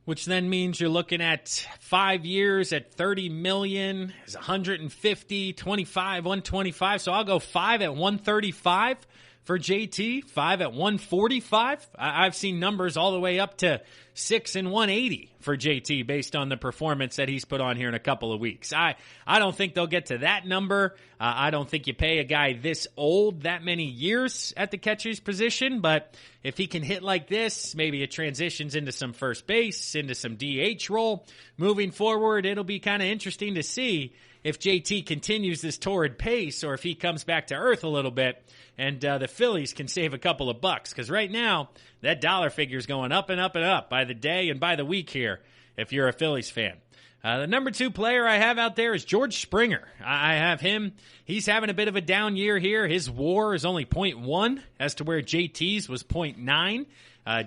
which then means you're looking at 5 years at $30 million, is 150, 25, 125. So I'll go 5 at 135 for JT, 5 at 145. I've seen numbers all the way up to 6 and 180 for JT based on the performance that he's put on here in a couple of weeks. I don't think they'll get to that number. I don't think you pay a guy this old that many years at the catcher's position, but if he can hit like this, maybe it transitions into some first base, into some DH role. Moving forward, it'll be kind of interesting to see if JT continues this torrid pace or if he comes back to earth a little bit and the Phillies can save a couple of bucks. Because right now, that dollar figure is going up and up and up by the day and by the week here if you're a Phillies fan. The number 2 player I have out there is George Springer. I have him. He's having a bit of a down year here. His WAR is only 0.1 as to where JT's was 0.9.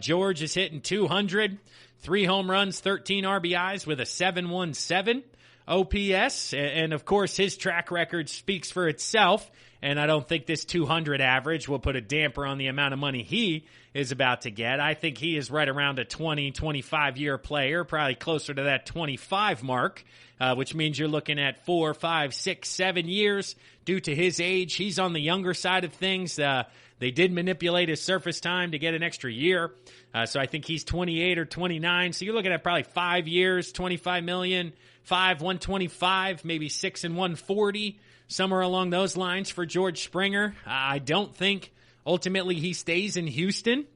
George is hitting 200, 3 home runs, 13 RBIs with a 717 OPS. And of course, his track record speaks for itself. And I don't think this 200 average will put a damper on the amount of money he is about to get. I think he is right around a 20, 25-year player, probably closer to that 25 mark, which means you're looking at 4, 5, 6, 7 years. Due to his age, he's on the younger side of things. They did manipulate his surface time to get an extra year. So I think he's 28 or 29. So you're looking at probably 5 years, 25 million, 5, 125, maybe 6 and 140. Somewhere along those lines for George Springer. I don't think ultimately he stays in Houston.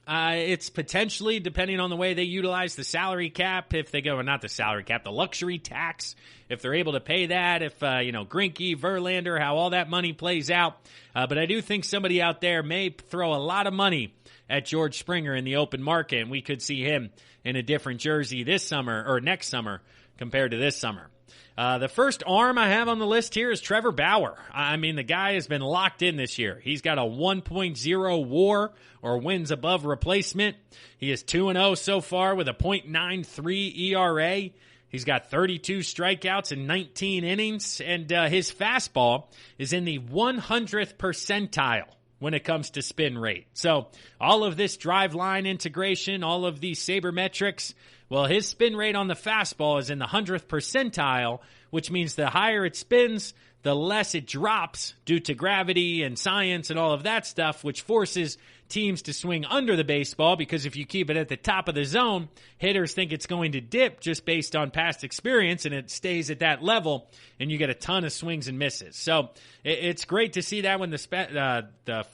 It's potentially, depending on the way they utilize the salary cap, if they go, not the salary cap, the luxury tax, if they're able to pay that, if, Greinke, Verlander, how all that money plays out. But I do think somebody out there may throw a lot of money at George Springer in the open market, and we could see him in a different jersey this summer, or next summer, compared to this summer. The first arm I have on the list here is Trevor Bauer. I mean, the guy has been locked in this year. He's got a 1.0 WAR, or wins above replacement. He is 2-0 so far with a .93 ERA. He's got 32 strikeouts in 19 innings, and his fastball is in the 100th percentile when it comes to spin rate. So all of this drive line integration, all of these sabermetrics, well, his spin rate on the fastball is in the 100th percentile, which means the higher it spins, the less it drops due to gravity and science and all of that stuff, which forces teams to swing under the baseball, because if you keep it at the top of the zone, hitters think it's going to dip just based on past experience, and it stays at that level, and you get a ton of swings and misses. So it's great to see that when the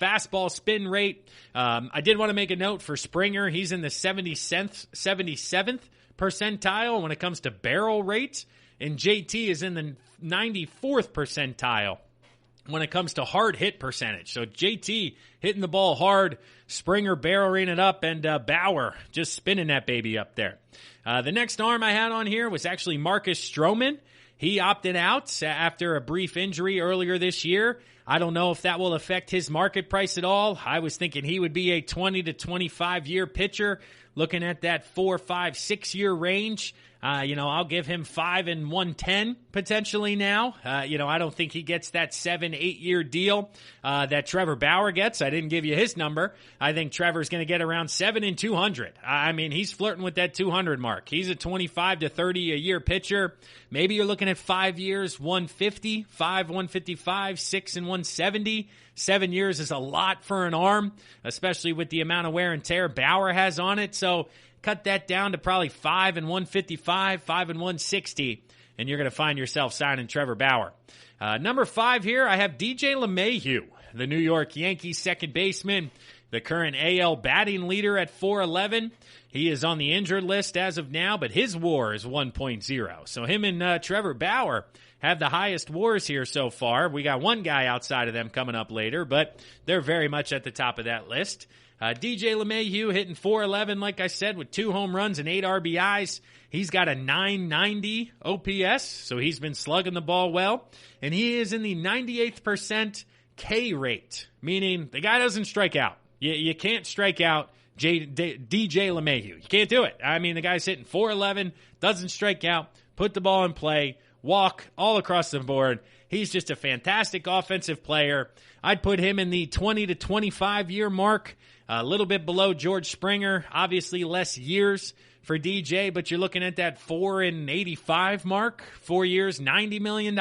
fastball spin rate. I did want to make a note for Springer. He's in the 77th percentile when it comes to barrel rate, and JT is in the 94th percentile when it comes to hard hit percentage. So JT hitting the ball hard, Springer barreling it up, and Bauer just spinning that baby up there. The next arm I had on here was actually Marcus Stroman. He opted out after a brief injury earlier this year. I don't know if that will affect his market price at all. I was thinking he would be a 20 to 25 year pitcher, looking at that 4, 5, 6 year range. I'll give him 5 and 110 potentially now. I don't think he gets that 7, 8 year deal that Trevor Bauer gets. I didn't give you his number. I think Trevor's going to get around 7 and 200. I mean, he's flirting with that 200 mark. He's a 25 to 30 a year pitcher. Maybe you're looking at 5 years, 150, 5, 155, 6 and 170. 7 years is a lot for an arm, especially with the amount of wear and tear Bauer has on it. So cut that down to probably 5 and 155, 5 and 160, and you're going to find yourself signing Trevor Bauer. Number 5 here, I have DJ LeMahieu, the New York Yankees second baseman. the current AL batting leader at 411. He is on the injured list as of now, but his WAR is 1.0. So him and Trevor Bauer have the highest WARs here so far. We got one guy outside of them coming up later, but they're very much at the top of that list. DJ LeMahieu hitting 411, like I said, with 2 home runs and 8 RBIs. He's got a 990 OPS, so he's been slugging the ball well. And he is in the 98th percent K rate, meaning the guy doesn't strike out. You can't strike out DJ LeMahieu. You can't do it. I mean, the guy's hitting 411, doesn't strike out, put the ball in play, walk all across the board. He's just a fantastic offensive player. I'd put him in the 20 to 25 year mark, a little bit below George Springer. Obviously less years for DJ, but you're looking at that 4 and 85 mark, 4 years, $90 million.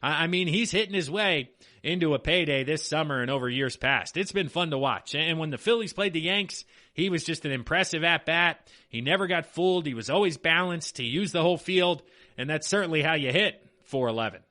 I mean, he's hitting his way into a payday this summer and over years past. It's been fun to watch. And when the Phillies played the Yanks, he was just an impressive at-bat. He never got fooled. He was always balanced. He used the whole field, and that's certainly how you hit 411.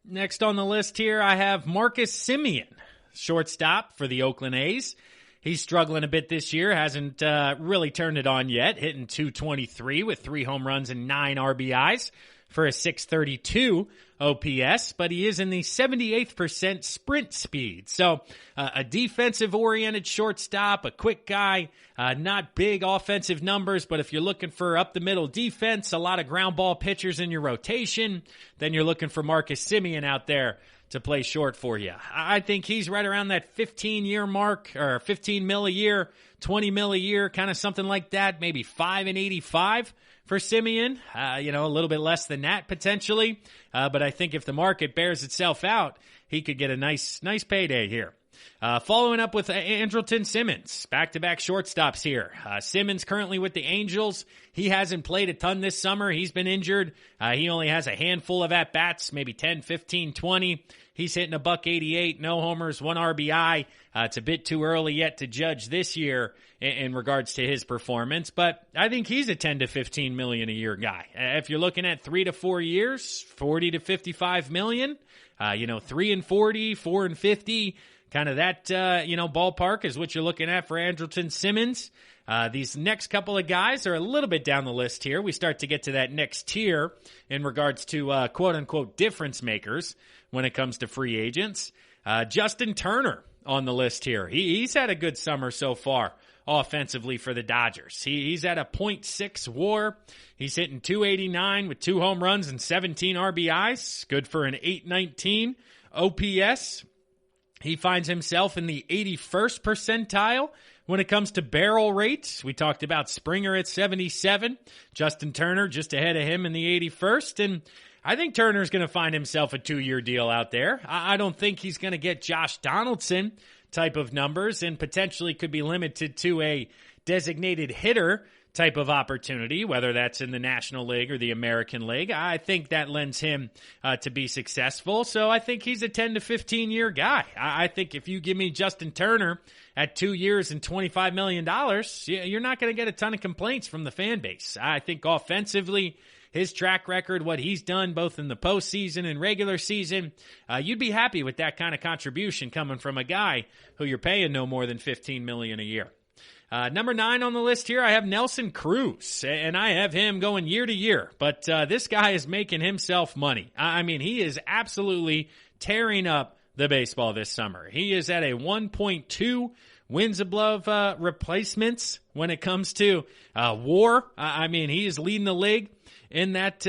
Next on the list here, I have Marcus Semien, shortstop for the Oakland A's. He's struggling a bit this year, hasn't really turned it on yet, hitting .223 with 3 home runs and 9 RBIs for a .632 OPS, but he is in the 78th percent sprint speed. So a defensive-oriented shortstop, a quick guy, not big offensive numbers, but if you're looking for up-the-middle defense, a lot of ground ball pitchers in your rotation, then you're looking for Marcus Semien out there to play short for you. I think he's right around that 15-year mark, or 15 mil a year, 20 mil a year, kind of something like that, maybe 5 and 85 for Semien. A little bit less than that potentially, but I think if the market bears itself out, he could get a nice payday here. Following up with Andrelton Simmons, back-to-back shortstops here. Simmons currently with the Angels. He hasn't played a ton this summer. He's been injured. He only has a handful of at-bats, maybe 10, 15, 20. He's hitting a .188, no homers, 1 RBI. It's a bit too early yet to judge this year in regards to his performance, but I think he's a 10 to 15 million a year guy. If you're looking at 3 to 4 years, 40 to 55 million, 3 and 40, 4 and 50, kind of that, ballpark is what you're looking at for Andrelton Simmons. These next couple of guys are a little bit down the list here. We start to get to that next tier in regards to quote-unquote difference makers when it comes to free agents. Justin Turner on the list here. He's had a good summer so far offensively for the Dodgers. He's at a .6 WAR. He's hitting .289 with 2 home runs and 17 RBIs. Good for an .819 OPS. He finds himself in the 81st percentile when it comes to barrel rate. We talked about Springer at 77. Justin Turner just ahead of him in the 81st. And I think Turner's going to find himself a 2-year deal out there. I don't think he's going to get Josh Donaldson type of numbers and potentially could be limited to a designated hitter type of opportunity, whether that's in the National League or the American League. I think that lends him to be successful. So I think he's a 10 to 15 year guy. I think if you give me Justin Turner at 2 years and $25 million, you're not going to get a ton of complaints from the fan base. I think offensively, his track record, what he's done both in the postseason and regular season, you'd be happy with that kind of contribution coming from a guy who you're paying no more than $15 million a year. Number 9 on the list here, I have Nelson Cruz, and I have him going year to year, but this guy is making himself money. I mean, he is absolutely tearing up the baseball this summer. He is at a 1.2 wins above replacements when it comes to WAR. I mean, he is leading the league in that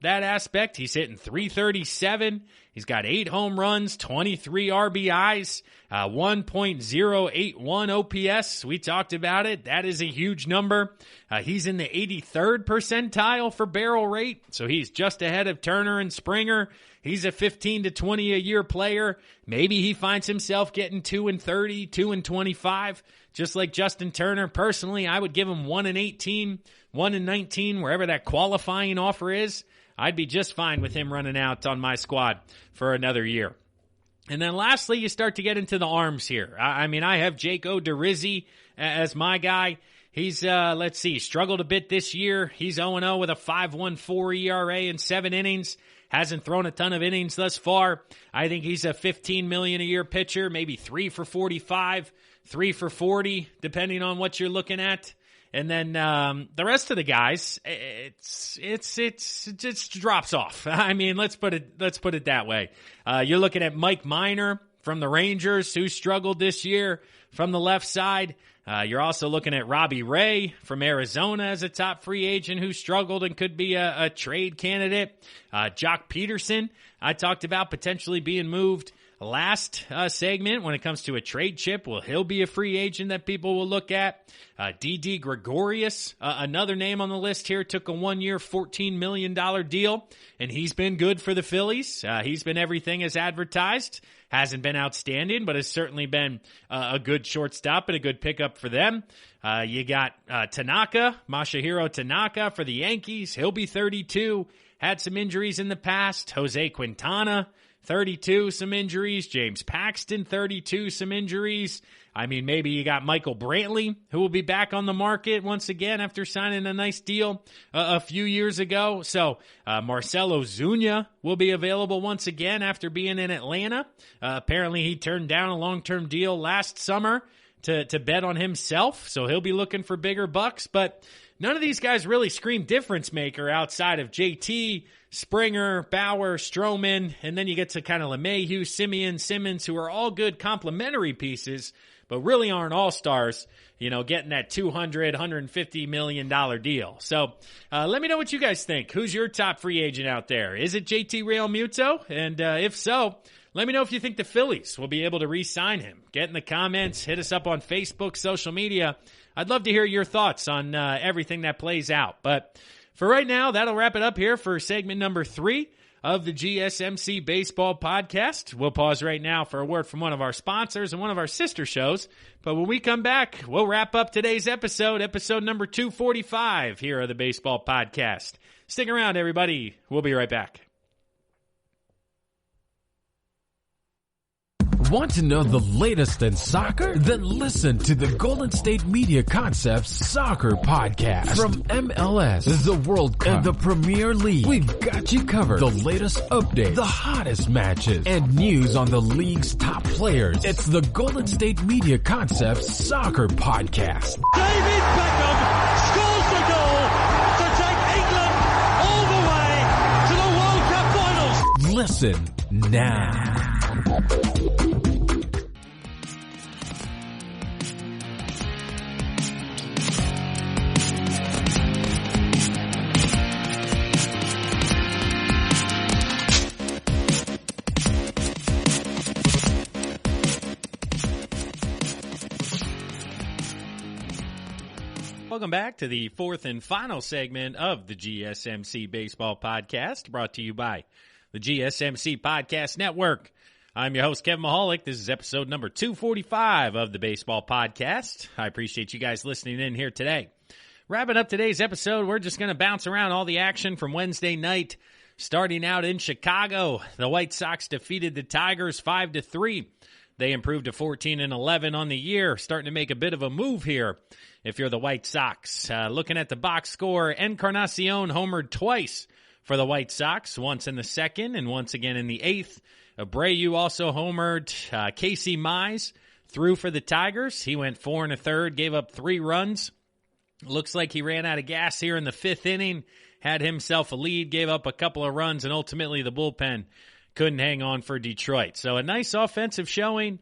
aspect. He's hitting .337. He's got 8 home runs, 23 RBIs, 1.081 OPS. We talked about it. That is a huge number. He's in the 83rd percentile for barrel rate, so he's just ahead of Turner and Springer. He's a 15 to 20 a year player. Maybe he finds himself getting 2 and 30, 2 and 25, just like Justin Turner. Personally, I would give him 1 and 18, 1 and 19, wherever that qualifying offer is. I'd be just fine with him running out on my squad for another year. And then lastly, you start to get into the arms here. I mean, I have Jake Odorizzi as my guy. He's, struggled a bit this year. He's 0-0 with a 5.14 ERA in 7 innings. Hasn't thrown a ton of innings thus far. I think he's a $15 million a year pitcher, maybe 3 for 45, 3 for 40, depending on what you're looking at. And then the rest of the guys, it just drops off. I mean, let's put it that way. You're looking at Mike Minor from the Rangers, who struggled this year from the left side. You're also looking at Robbie Ray from Arizona as a top free agent who struggled and could be a trade candidate. Jock Peterson, I talked about potentially being moved last segment when it comes to a trade chip. Well, he'll be a free agent that people will look at. D.D. Gregorius, another name on the list here, took a 1-year, $14 million deal, and he's been good for the Phillies. He's been everything as advertised. Hasn't been outstanding, but has certainly been a good shortstop and a good pickup for them. You got Masahiro Tanaka for the Yankees. He'll be 32. Had some injuries in the past. Jose Quintana, 32, some injuries. James Paxton, 32, some injuries. I mean, maybe you got Michael Brantley, who will be back on the market once again after signing a nice deal a few years ago. So Marcelo Zuna will be available once again after being in Atlanta. Apparently he turned down a long-term deal last summer to bet on himself, so he'll be looking for bigger bucks. But none of these guys really scream difference maker outside of JT, Springer, Bauer, Stroman, and then you get to kind of LeMahieu, Simeon, Simmons, who are all good complementary pieces, but really aren't all-stars, getting that $200, $150 million deal. So let me know what you guys think. Who's your top free agent out there? Is it JT Realmuto? And if so, let me know if you think the Phillies will be able to re-sign him. Get in the comments. Hit us up on Facebook, social media. I'd love to hear your thoughts on everything that plays out. But for right now, that'll wrap it up here for segment number 3 of the GSMC Baseball Podcast. We'll pause right now for a word from one of our sponsors and one of our sister shows. But when we come back, we'll wrap up today's episode number 245 here of the Baseball Podcast. Stick around, everybody. We'll be right back. Want to know the latest in soccer? Then listen to the Golden State Media Concepts Soccer Podcast. From MLS, the World Cup, and the Premier League, we've got you covered. The latest updates, the hottest matches, and news on the league's top players. It's the Golden State Media Concepts Soccer Podcast. David Beckham scores the goal to take England all the way to the World Cup finals. Listen now. Welcome back to the fourth and final segment of the GSMC Baseball Podcast, brought to you by the GSMC Podcast Network. I'm your host, Kevin Mahalik. This is episode number 245 of the Baseball Podcast. I appreciate you guys listening in here today. Wrapping up today's episode, we're just going to bounce around all the action from Wednesday night. Starting out in Chicago, the White Sox defeated the Tigers 5-3. They improved to 14-11 on the year, starting to make a bit of a move here if you're the White Sox. Looking at the box score, Encarnacion homered twice for the White Sox, once in the second and once again in the eighth. Abreu also homered. Casey Mize threw for the Tigers. He went 4 1/3, gave up 3 runs. Looks like he ran out of gas here in the 5th inning, had himself a lead, gave up a couple of runs, and ultimately the bullpen couldn't hang on for Detroit. So a nice offensive showing.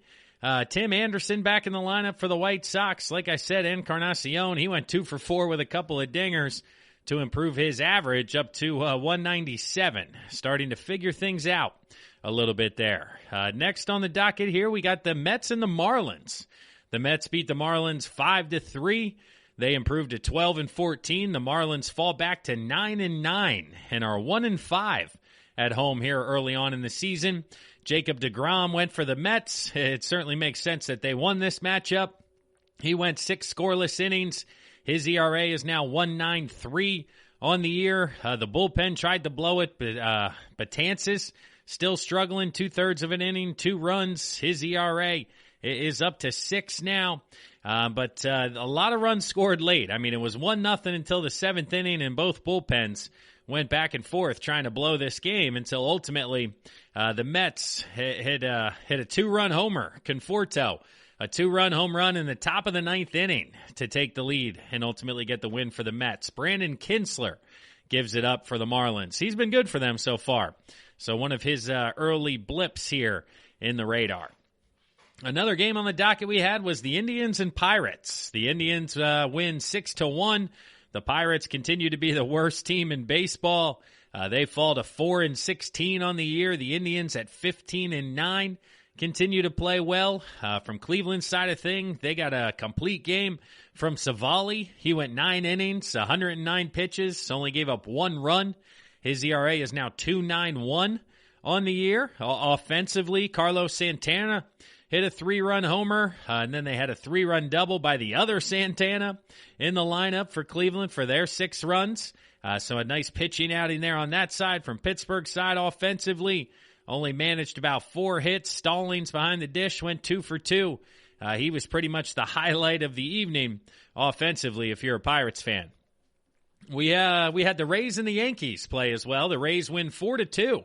Tim Anderson back in the lineup for the White Sox. Like I said, Encarnacion, he went 2 for 4 with a couple of dingers to improve his average up to 197. Starting to figure things out a little bit there. Next on the docket here, we got the Mets and the Marlins. The Mets beat the Marlins 5-3. They improved to 12-14. The Marlins fall back to 9-9 and are 1-5 at home here early on in the season. Jacob deGrom went for the Mets. It certainly makes sense that they won this matchup. He went 6 scoreless innings. His ERA is now 1.93 on the year. The bullpen tried to blow it, but Betances still struggling. 2/3 of an inning, 2 runs. His ERA is up to 6 now. But a lot of runs scored late. I mean, it was 1-0 until the 7th inning, and both bullpens went back and forth trying to blow this game until ultimately the Mets hit a 2-run homer, Conforto, a 2-run home run in the top of the 9th inning to take the lead and ultimately get the win for the Mets. Brandon Kinsler gives it up for the Marlins. He's been good for them so far. So one of his early blips here in the radar. Another game on the docket we had was the Indians and Pirates. The Indians win 6-1. The Pirates continue to be the worst team in baseball. They fall to 4-16 on the year. The Indians at 15-9 continue to play well. From Cleveland's side of things, they got a complete game from Savali. He went 9 innings, 109 pitches, only gave up 1 run. His ERA is now 2.91 on the year. Offensively, Carlos Santana hit a 3-run homer, and then they had a 3-run double by the other Santana in the lineup for Cleveland for their 6 runs. So a nice pitching outing there on that side. From Pittsburgh's side offensively, only managed about 4 hits. Stallings behind the dish went 2 for 2. He was pretty much the highlight of the evening offensively if you're a Pirates fan. We had the Rays and the Yankees play as well. The Rays win 4-2.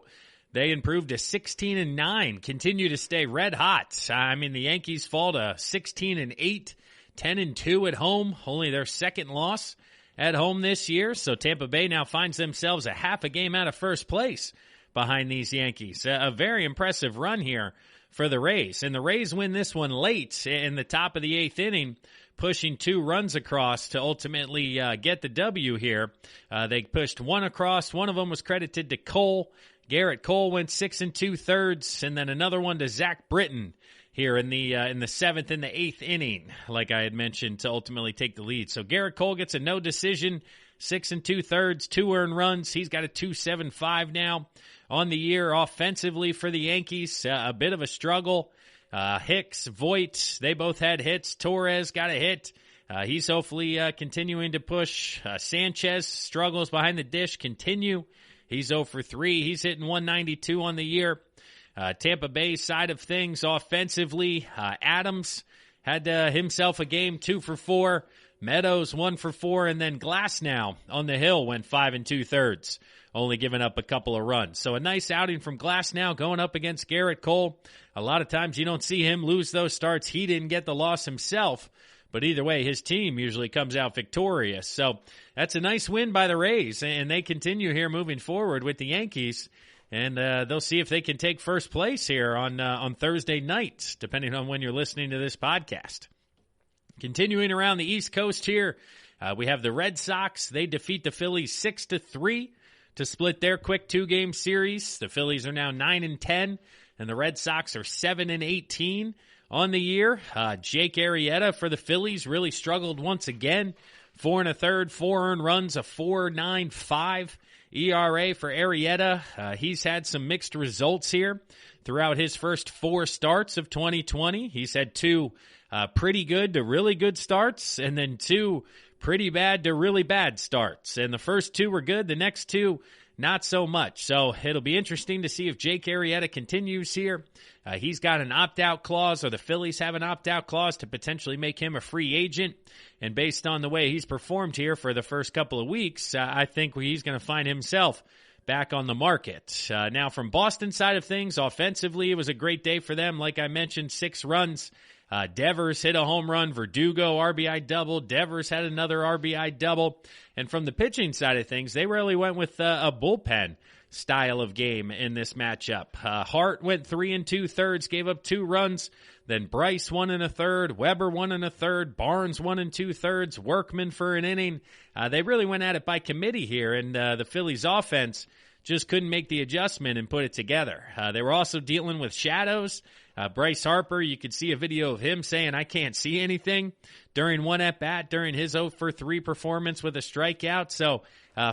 They improved to 16-9, continue to stay red hot. I mean, the Yankees fall to 16-8, 10-2 at home, only their second loss at home this year. So Tampa Bay now finds themselves a half a game out of first place behind these Yankees. A very impressive run here for the Rays. And the Rays win this one late in the top of the 8th inning, pushing 2 runs across to ultimately get the W here. They pushed 1 across. One of them was credited to Cole. Garrett Cole went 6 2/3, and then another one to Zach Britton here in the 7th and the 8th inning, like I had mentioned, to ultimately take the lead. So Garrett Cole gets a no decision, 6 2/3, 2 earned runs. He's got a 2.75 now on the year offensively for the Yankees. A bit of a struggle. Hicks, Voit, they both had hits. Torres got a hit. He's hopefully continuing to push. Sanchez struggles behind the dish, continue. He's 0 for 3. He's hitting 192 on the year. Tampa Bay's side of things offensively, Adams had himself a game, 2 for 4. Meadows 1 for 4, and then Glasnow on the hill went 5 2/3, only giving up a couple of runs. So a nice outing from Glasnow going up against Garrett Cole. A lot of times you don't see him lose those starts. He didn't get the loss himself, but either way, his team usually comes out victorious. So that's a nice win by the Rays, and they continue here moving forward with the Yankees. And they'll see if they can take first place here on Thursday night, depending on when you're listening to this podcast. Continuing around the East Coast here, we have the Red Sox. They defeat the Phillies 6-3 to split their quick 2-game series. The Phillies are now 9-10, and the Red Sox are 7-18 on the year. Jake Arrieta for the Phillies really struggled once again. 4 1/3, 4 earned runs, a 4.95 ERA for Arrieta. He's had some mixed results here throughout his first 4 starts of 2020. He's had 2 pretty good to really good starts, and then 2 pretty bad to really bad starts. And the first 2 were good, the next 2 not so much. So it'll be interesting to see if Jake Arrieta continues here. He's got an opt-out clause, or the Phillies have an opt-out clause to potentially make him a free agent. And based on the way he's performed here for the first couple of weeks, I think he's going to find himself back on the market. Now from Boston's side of things, offensively, it was a great day for them. Like I mentioned, 6 runs. Devers hit a home run. Verdugo, RBI double. Devers had another RBI double. And from the pitching side of things, they really went with a bullpen style of game in this matchup. Hart went 3 2/3, gave up 2 runs. Then Bryce 1 1/3, Weber 1 1/3, Barnes 1 2/3, Workman for an inning. They really went at it by committee here, and the Phillies offense just couldn't make the adjustment and put it together. They were also dealing with shadows. Bryce Harper, you could see a video of him saying, "I can't see anything," during one at-bat during his 0 for 3 performance with a strikeout. So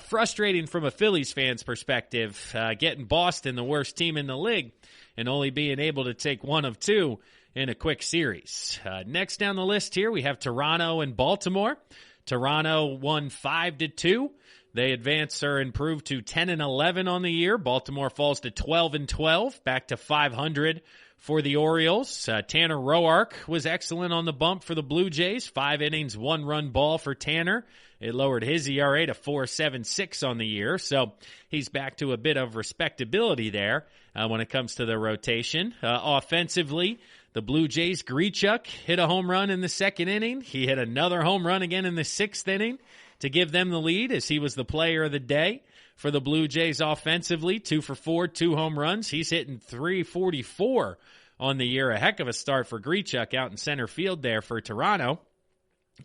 frustrating from a Phillies fan's perspective, getting Boston, the worst team in the league, and only being able to take 1 of 2 in a quick series. Next down the list here, we have Toronto and Baltimore. Toronto won 5-2. They advance or improve to 10-11 on the year. Baltimore falls to 12-12, back to 500 for the Orioles. Tanner Roark was excellent on the bump for the Blue Jays. 5 innings, 1 run ball for Tanner. It lowered his ERA to 4.76 on the year, so he's back to a bit of respectability there when it comes to the rotation. Offensively, the Blue Jays' Grichuk hit a home run in the second inning. He hit another home run again in the sixth inning to give them the lead, as he was the player of the day for the Blue Jays offensively. 2 for 4, 2 home runs. He's hitting .344 on the year. A heck of a start for Grichuk out in center field there for Toronto.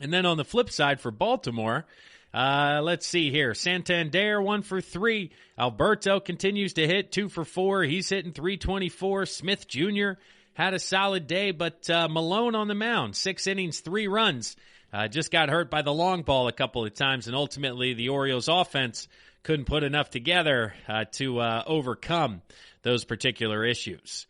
And then on the flip side for Baltimore, let's see here. Santander 1 for 3. Alberto continues to hit 2 for 4. He's hitting .324. Smith Jr. had a solid day, but Malone on the mound, 6 innings, 3 runs. Just got hurt by the long ball a couple of times, and ultimately the Orioles offense couldn't put enough together to overcome those particular issues.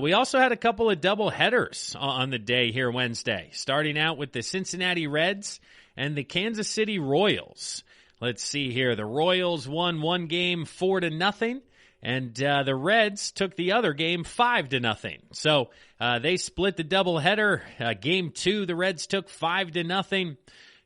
We also had a couple of double headers on the day here Wednesday, starting out with the Cincinnati Reds and the Kansas City Royals. Let's see here. The Royals won one game 4-0. And the Reds took the other game 5-0. So they split the doubleheader. Game 2, the Reds took 5-0.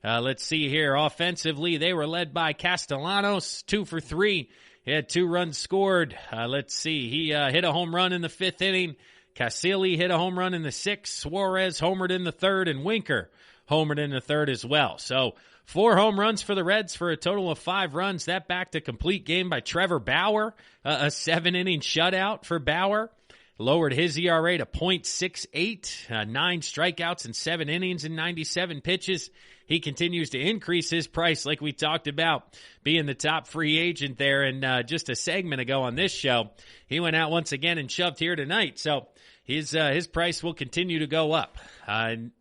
Let's see here. Offensively, they were led by Castellanos, 2 for 3. He had 2 runs scored. Let's see. He hit a home run in the 5th inning. Casilli hit a home run in the 6th. Suarez homered in the 3rd, and Winker homered in the 3rd as well. So 4 home runs for the Reds for a total of 5 runs. That backed a complete game by Trevor Bauer, a 7-inning shutout for Bauer. Lowered his ERA to .68, 9 strikeouts in 7 innings and 97 pitches. He continues to increase his price like we talked about, being the top free agent there. And just a segment ago on this show, he went out once again and shoved here tonight. So his price will continue to go up.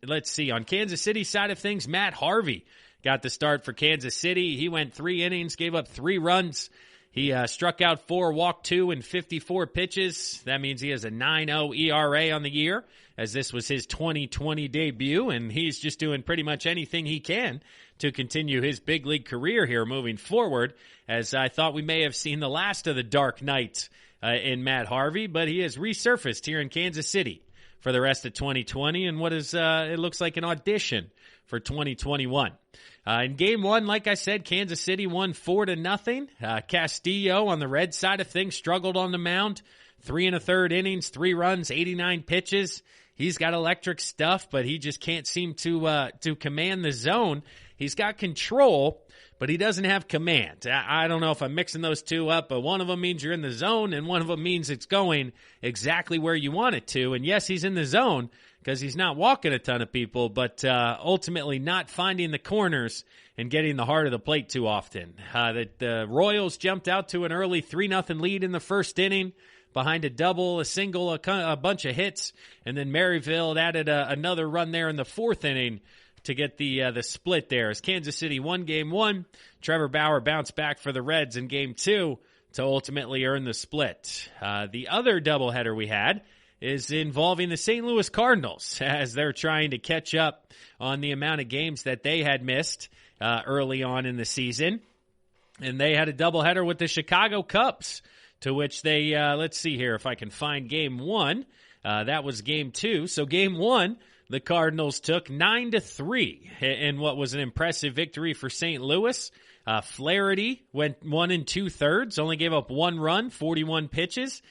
Let's see. On Kansas City side of things, Matt Harvey got the start for Kansas City. He went 3 innings, gave up 3 runs. He struck out 4, walked 2 in 54 pitches. That means he has a 9.0 ERA on the year, as this was his 2020 debut, and he's just doing pretty much anything he can to continue his big league career here moving forward, as I thought we may have seen the last of the dark night in Matt Harvey, but he has resurfaced here in Kansas City for the rest of 2020 and what is it looks like an audition for 2021. In Game 1, like I said, Kansas City won 4-0. Castillo on the Red side of things struggled on the mound. 3 1/3 innings, 3 runs, 89 pitches. He's got electric stuff, but he just can't seem to command the zone. He's got control, but he doesn't have command. I don't know if I'm mixing those two up, but one of them means you're in the zone, and one of them means it's going exactly where you want it to. And yes, he's in the zone because he's not walking a ton of people, but ultimately not finding the corners and getting the heart of the plate too often. The Royals jumped out to an early 3-0 lead in the first inning behind a double, a single, a bunch of hits, and then Maryville added another run there in the 4th inning to get the split there. As Kansas City won Game 1, Trevor Bauer bounced back for the Reds in Game 2 to ultimately earn the split. The other doubleheader we had is involving the St. Louis Cardinals, as they're trying to catch up on the amount of games that they had missed early on in the season. And they had a doubleheader with the Chicago Cubs, to which they, let's see here if I can find Game 1. That was Game 2. So Game 1, the Cardinals took 9-3 in what was an impressive victory for St. Louis. Flaherty went 1 2/3, only gave up 1 run, 41 pitches.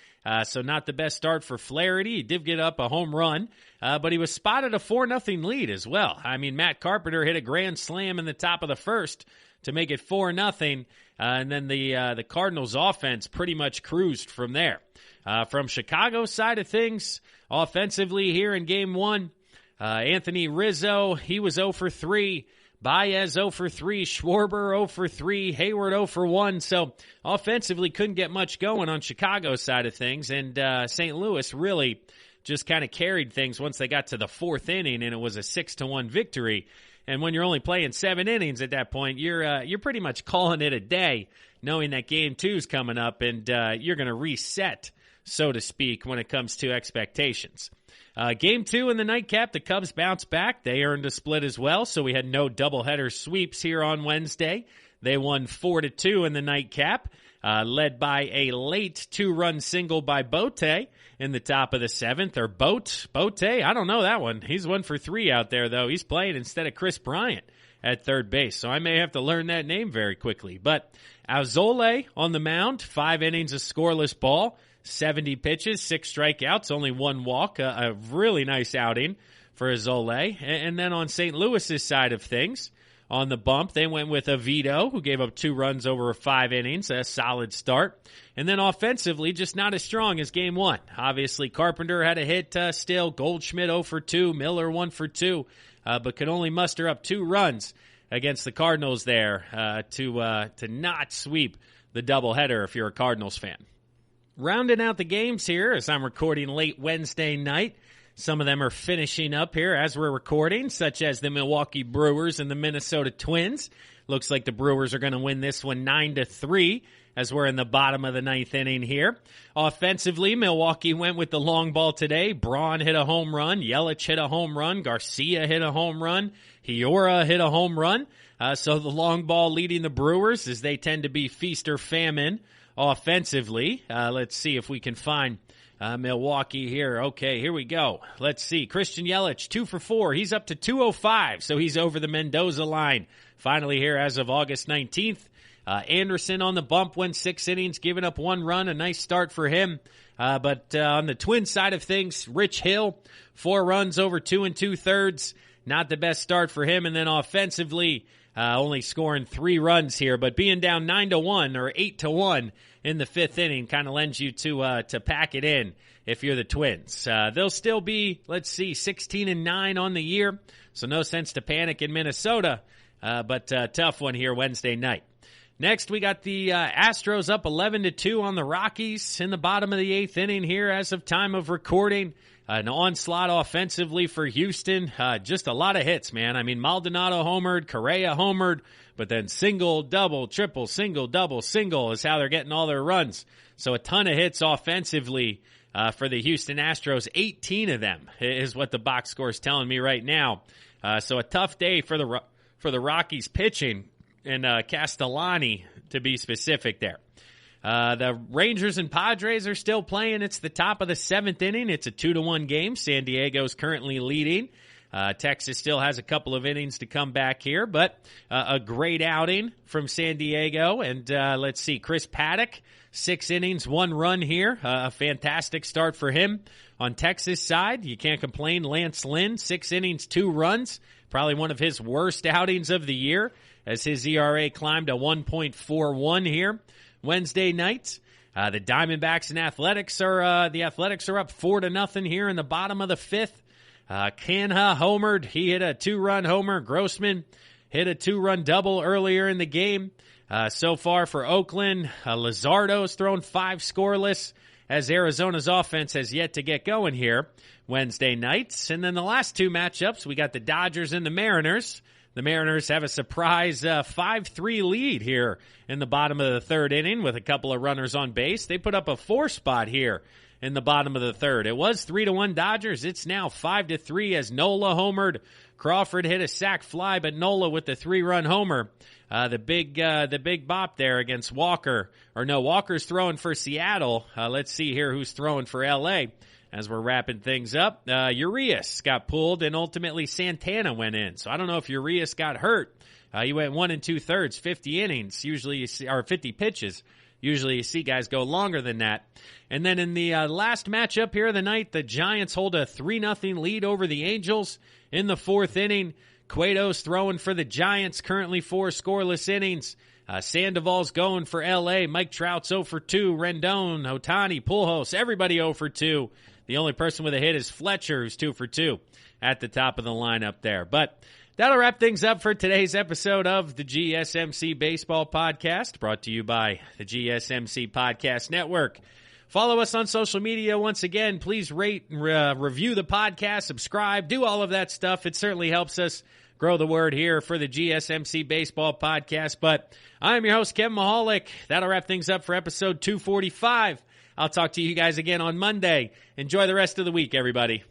So not the best start for Flaherty. He did get up a home run, but he was spotted a 4-0 lead as well. I mean, Matt Carpenter hit a grand slam in the top of the first to make it 4-0, and then the Cardinals offense pretty much cruised from there. From Chicago's side of things, offensively here in Game 1, Anthony Rizzo, he was 0 for 3. Baez 0 for 3, Schwarber 0 for 3, Hayward 0 for 1. So offensively couldn't get much going on Chicago's side of things, and St. Louis really just kind of carried things once they got to the 4th inning, and it was a 6-1 victory. And when you're only playing 7 innings at that point, you're pretty much calling it a day, knowing that Game 2's coming up, and you're going to reset, so to speak, when it comes to expectations. Game 2 in the nightcap, the Cubs bounced back. They earned a split as well, so we had no doubleheader sweeps here on Wednesday. They won 4-2 in the nightcap, led by a late 2-run single by Bote in the top of the 7th. Or Bote? I don't know that one. He's 1 for 3 out there, though. He's playing instead of Chris Bryant at third base. So I may have to learn that name very quickly. But Alzolay on the mound, 5 innings of scoreless ball, 70 pitches, 6 strikeouts, only 1 walk. A really nice outing for Alzolay. And then on St. Louis's side of things, on the bump, they went with Oviedo, who gave up 2 runs over 5 innings, a solid start. And then offensively, just not as strong as Game 1. Obviously, Carpenter had a hit still, Goldschmidt 0 for 2, Miller 1 for 2, but could only muster up 2 runs against the Cardinals there to not sweep the doubleheader if you're a Cardinals fan. Rounding out the games here as I'm recording late Wednesday night. Some of them are finishing up here as we're recording, such as the Milwaukee Brewers and the Minnesota Twins. Looks like the Brewers are going to win this one 9-3 as we're in the bottom of the 9th inning here. Offensively, Milwaukee went with the long ball today. Braun hit a home run. Yelich hit a home run. Garcia hit a home run. Hiura hit a home run. So the long ball leading the Brewers as they tend to be feast or famine offensively. Let's see if we can find Milwaukee here. Okay, here we go. Let's see. Christian Yelich, 2 for 4. He's up to 205, so he's over the Mendoza line. Finally here as of August 19th. Anderson on the bump, went 6 innings, giving up 1 run. A nice start for him. But on the Twins side of things, Rich Hill, 4 runs over 2 2/3. Not the best start for him. And then offensively, only scoring 3 runs here, but being down 9-1 or 8-1 in the 5th inning kind of lends you to pack it in if you're the Twins. They'll still be, 16-9 on the year, so no sense to panic in Minnesota, but tough one here Wednesday night. Next, we got the Astros up 11-2 on the Rockies in the bottom of the 8th inning here as of time of recording. An onslaught offensively for Houston. Just a lot of hits, man. I mean, Maldonado homered, Correa homered, but then single, double, triple, single, double, single is how they're getting all their runs. So a ton of hits offensively for the Houston Astros. 18 of them is what the box score is telling me right now. So a tough day for the Rockies pitching, and Castellani to be specific there. The Rangers and Padres are still playing. It's the top of the 7th inning. It's a 2-1 game. San Diego's currently leading. Texas still has a couple of innings to come back here, but a great outing from San Diego. And let's see, Chris Paddock, 6 innings, 1 run here. A fantastic start for him. On Texas side, you can't complain. Lance Lynn, 6 innings, 2 runs. Probably one of his worst outings of the year as his ERA climbed to 1.41 here Wednesday night. The Diamondbacks and Athletics are up 4-0 here in the bottom of the 5th. Canha homered. He hit a 2-run homer. Grossman hit a 2-run double earlier in the game. So far for Oakland, Luzardo's thrown 5 scoreless as Arizona's offense has yet to get going here Wednesday nights. And then the last 2 matchups, we got the Dodgers and the Mariners. The Mariners have a surprise 5-3 lead here in the bottom of the 3rd inning with a couple of runners on base. They put up a 4 spot here in the bottom of the 3rd. It was 3-1 Dodgers. It's now 5-3 as Nola homered. Crawford hit a sac fly, but Nola with the 3-run homer. The big bop there against Walker. Or no, Walker's throwing for Seattle. Let's see here who's throwing for L.A. as we're wrapping things up. Urias got pulled, and ultimately Santana went in. So I don't know if Urias got hurt. He went 1 2/3, 50 innings, usually you see, or 50 pitches. Usually you see guys go longer than that. And then in the last matchup here of the night, the Giants hold a 3-0 lead over the Angels in the 4th inning. Cueto's throwing for the Giants, currently 4 scoreless innings. Sandoval's going for L.A. Mike Trout's 0 for 2. Rendon, Ohtani, Pujols, everybody 0 for 2. The only person with a hit is Fletcher, who's 2 for 2 at the top of the lineup there. But that'll wrap things up for today's episode of the GSMC Baseball Podcast, brought to you by the GSMC Podcast Network. Follow us on social media. Once again, please rate and review the podcast, subscribe, do all of that stuff. It certainly helps us grow the word here for the GSMC Baseball Podcast. But I'm your host, Kevin Mahalik. That'll wrap things up for episode 245. I'll talk to you guys again on Monday. Enjoy the rest of the week, everybody.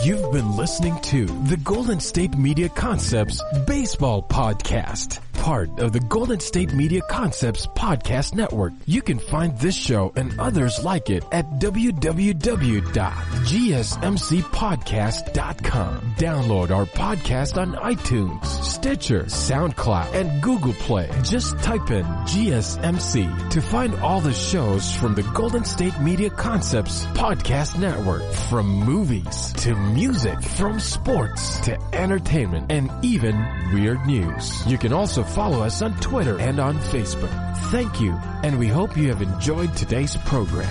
You've been listening to the Golden State Media Concepts Baseball Podcast. part of the Golden State Media Concepts Podcast Network. You can find this show and others like it at www.gsmcpodcast.com. Download our podcast on iTunes, Stitcher, SoundCloud, and Google Play. Just type in GSMC to find all the shows from the Golden State Media Concepts Podcast Network. From movies to music, from sports to entertainment, and even weird news. You can also follow us on Twitter and on Facebook. Thank you, and we hope you have enjoyed today's program.